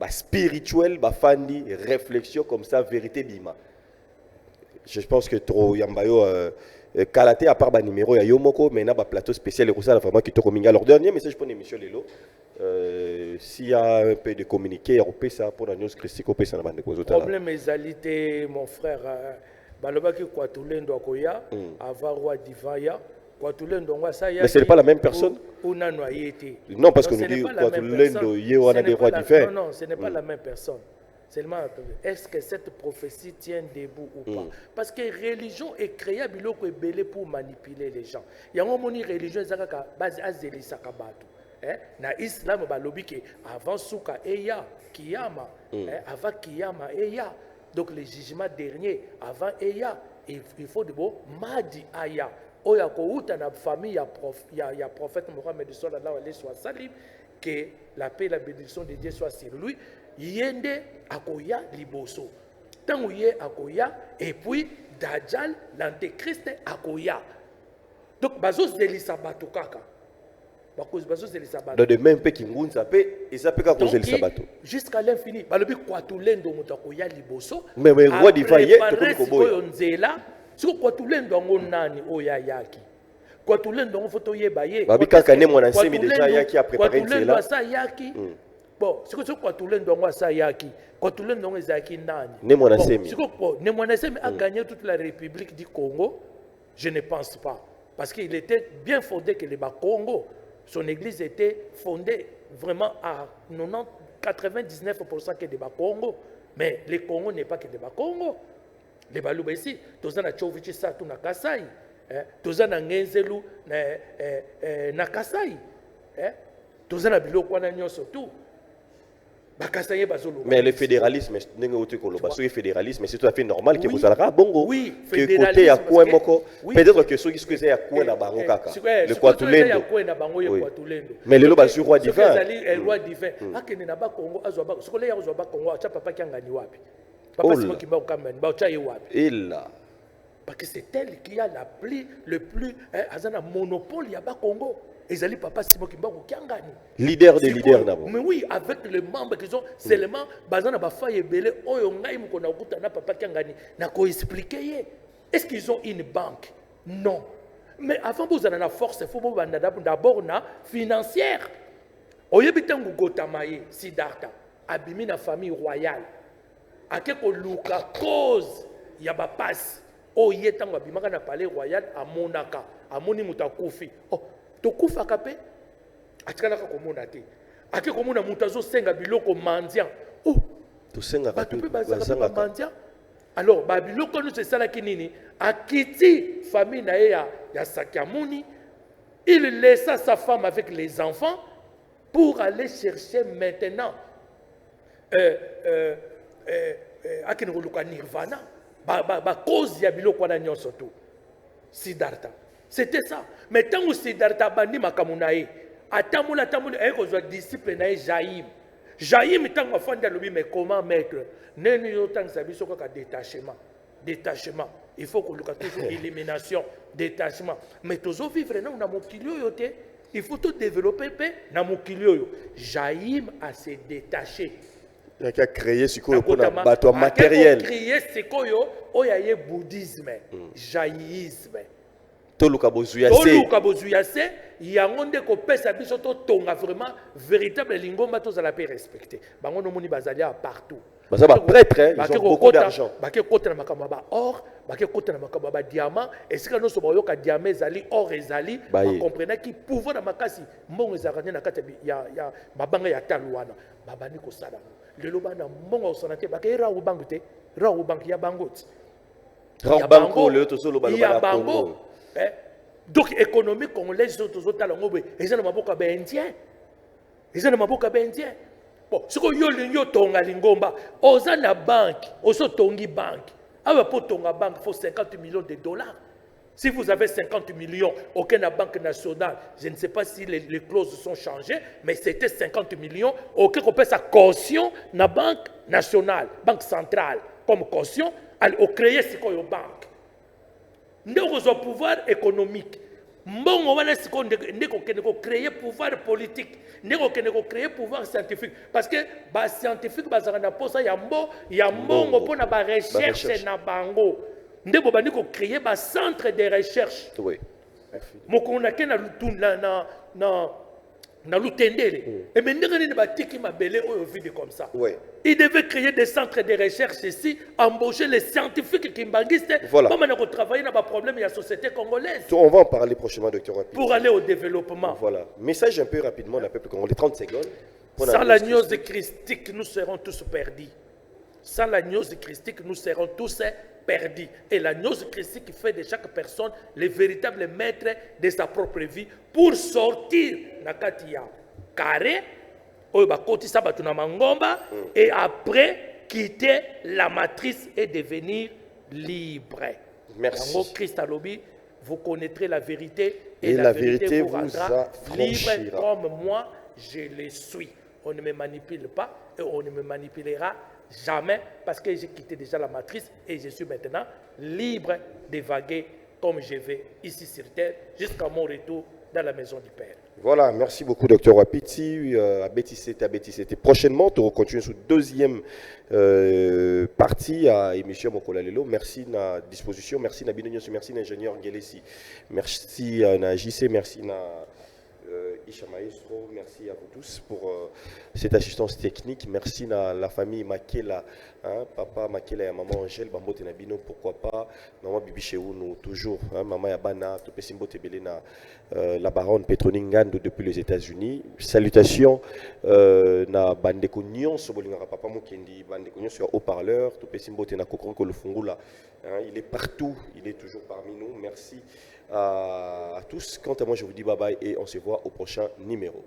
Spirituel, fandi, réflexion comme ça, vérité bima. Je pense que trop yambayo kalaté à part numéro ya yomoko mais na plateau spécial et ça vraiment qui te communique. Alors dernier message pour l'émission Lelo, s'il y a un peu de communiqué européen ça pour la news christique au ça na bande cause autant. Problème ezalité mon frère balobaki kwa tulendo akoya avoir roi divaya. Mais ce n'est pas la même personne. Non, parce que nous disons que non, ce n'est pas la même personne. Seulement, est-ce que cette prophétie tient debout ou pas? Parce que religion est créée pour manipuler les gens. Il y a une religion qui est basée sur na islam avant souka eya kiyama avant kiyama eya donc le jugement dernier avant eya il faut de beau madi aya. Oya kouta na famille ya prophète Mohammed sallallahu alayhi wa sallam que la paix et la bénédiction de Dieu soit sur lui yende akoya liboso tango ye akoya et puis Dajjal l'antéchrist akoya donc bazos delisa bato kaka c'est les sabbats. Dans de même pe kingunza pe et ça peut ka causer le sabato. Jusqu'à l'infini. Balobi kwatulendo mutako ya liboso. Mais roi diva ye to ko boya. Nzela. Siko kwatulendo ngo nani oya yaki. Kwatulendo ngo foto yeba ye. Babi kaka ne mwana nsemi déjà yaki a préparé nzela. Kwatulendo sa yaki. Bon, siko kwatulendo ngo sa yaki. Kwatulendo ngo ezaki nani. Ne mwana nsemi. Siko ne mwana nsemi a gagné toute la République du Congo. Je ne pense pas. Parce qu'il était bien fondé que le Congo, son église était fondée vraiment à 99% que le Congo. Mais le Congo n'est pas que le Congo. Le Balouba ici, tous na Tchovichi Satu na Kasai, tous na Ngenzelu na Kasai, tous na Biloko na Nyoso tout. Mais le fédéralisme, le fédéralisme, c'est tout à fait normal que vous allez bongo. Oui, que côté à quoi moko. Peut-être que ceux qui se à quoi na bango kaka. Le Kwatulendo. Mais le loba sur roi divin. Le roi divin. Akene na ba Congo azwa ce que les azwa ba Congo acha papa kiangani wapi. Papa simo kimba ukamani ba ucha wapi. Illa. Parce que c'est elle qui a le plus azana monopole ya ba Congo. Ezali papa Simon Kimbangu Kiangani. Leader des leaders d'abord. Mais oui, avec les membres qui sont seulement bazana ba faye belé oyo ngai mu kona kuta na papa Kiangani na ko expliquer. Est-ce qu'ils ont une banque? Non. Mais avant vous avez la force, il faut d'abord na financière. Oyebitangu Gotamaye Siddhartha abimi na famille royale. Akeko luka cause ya ba passe. Oyetangu abimaka na palais royal à Monaka, amoni mutakufi. Oh tokufa kape atikala ka komona te ake komona mutazo senga biloko mandian oh to senga ka to bazanga mandian alors ba biloko no c'est ça la kinini akiti famille na ya Sakyamuni il laissa sa femme avec les enfants pour aller chercher maintenant akini koluka nirvana ba cause ya biloko na nyonso to Siddhartha. C'était ça. Mais tant que Siddhartha bandi makamunae, atamula eko disciple nae Jaïm. Jaïm tant que fanda lobi mais comment mettre neni yo tant sabiso ka détachement. Détachement. Il faut que le toujours élimination, détachement. Mais tozo vivre na mokilio yote, il faut tout développer na mokilio yo. Jaïm a se détaché. Il a créé ce qu'on appelle un bateau matériel. Il a créé ce qu'on appelle bouddhisme, jaïisme. Toluka bozuya se yango nde ko pesa biso to tonga vraiment véritable lingomba to za la paix respecter bango no moni bazalia partout ça va prêtre ils ont beaucoup d'argent bake kota na makamba ba or bake kota na makamba ba diamant et sika no so ba yoka diamant ezali or ezali ba comprendre ki pouvoir na makasi mbongo ezakanya na kati ya mabanga ya talwana babani ko sala lelo bana mbongo osana bake rawu bangu te rawu bangu ya bangot rawu bango le to solo ya bango. Donc économie congolaise autres talongo ezana maboka ba indien ezana maboka ba indien bon siko yo lingo tonga lingomba oza na banque oso tongi banque aba po tonga banque faut 50 millions de dollars. Si vous avez 50 millions aucun na banque nationale, je ne sais pas si les clauses sont changées, mais c'était 50 millions aucun qu'on paie sa caution na banque nationale, banque centrale comme caution au créer ce qu'on banque. Nous avons un pouvoir économique. Nous avons créer pouvoir politique. Nous avons créer pouvoir scientifique. Parce que les scientifiques, ils ont recherche na bango. Nous avons créé un centre de recherche. Oui. Na lutendele et maintenant il va tiki mabele au vide comme ça. Oui. Il devait créer des centres de recherche ici, embaucher les scientifiques qui bangistes voilà. Pour travailler dans le problème de la société congolaise. On va en parler prochainement, docteur. Pour aller au développement. Voilà. Message un peu rapidement d'un peuple congolais, 30 secondes. Sans la news christique, nous serons tous perdus. Sans la news christique, nous serons tous perdus. Et la news christique fait de chaque personne le véritable maître de sa propre vie pour sortir Nakatia carré, et après quitter la matrice et devenir libre. Merci. Christ a lobby, vous connaîtrez la vérité et la vérité vous rendra libre comme moi je le suis. On ne me manipule pas et on ne me manipulera jamais parce que j'ai quitté déjà la matrice et je suis maintenant libre de vaguer comme je vais ici sur terre jusqu'à mon retour dans la maison du Père. Voilà, merci beaucoup, Dr. Wapiti. À Bétissété. Prochainement, tu continues sur deuxième partie à émission Mokola Lelo. Merci na disposition, merci na binonyos, merci na ingénieur Ngelesi, merci na JC, merci na Isha Maestro, merci à vous tous pour cette assistance technique. Merci à la famille Makela, hein, papa Makela et maman Angèle, Bambote Nabino, pourquoi pas, maman Bibi nous toujours, hein, maman Yabana, Topesimbo Tebelena, la baronne Petroningando depuis les États-Unis. Salutations na Bandeko Nyon, Sobolingara Papa Mokendi, Bandeko Nyon sur haut-parleur, Topesimbo Tena Kokronko le Fungula, il est partout, il est toujours parmi nous. Merci à tous. Quant à moi, je vous dis bye bye et on se voit au prochain numéro.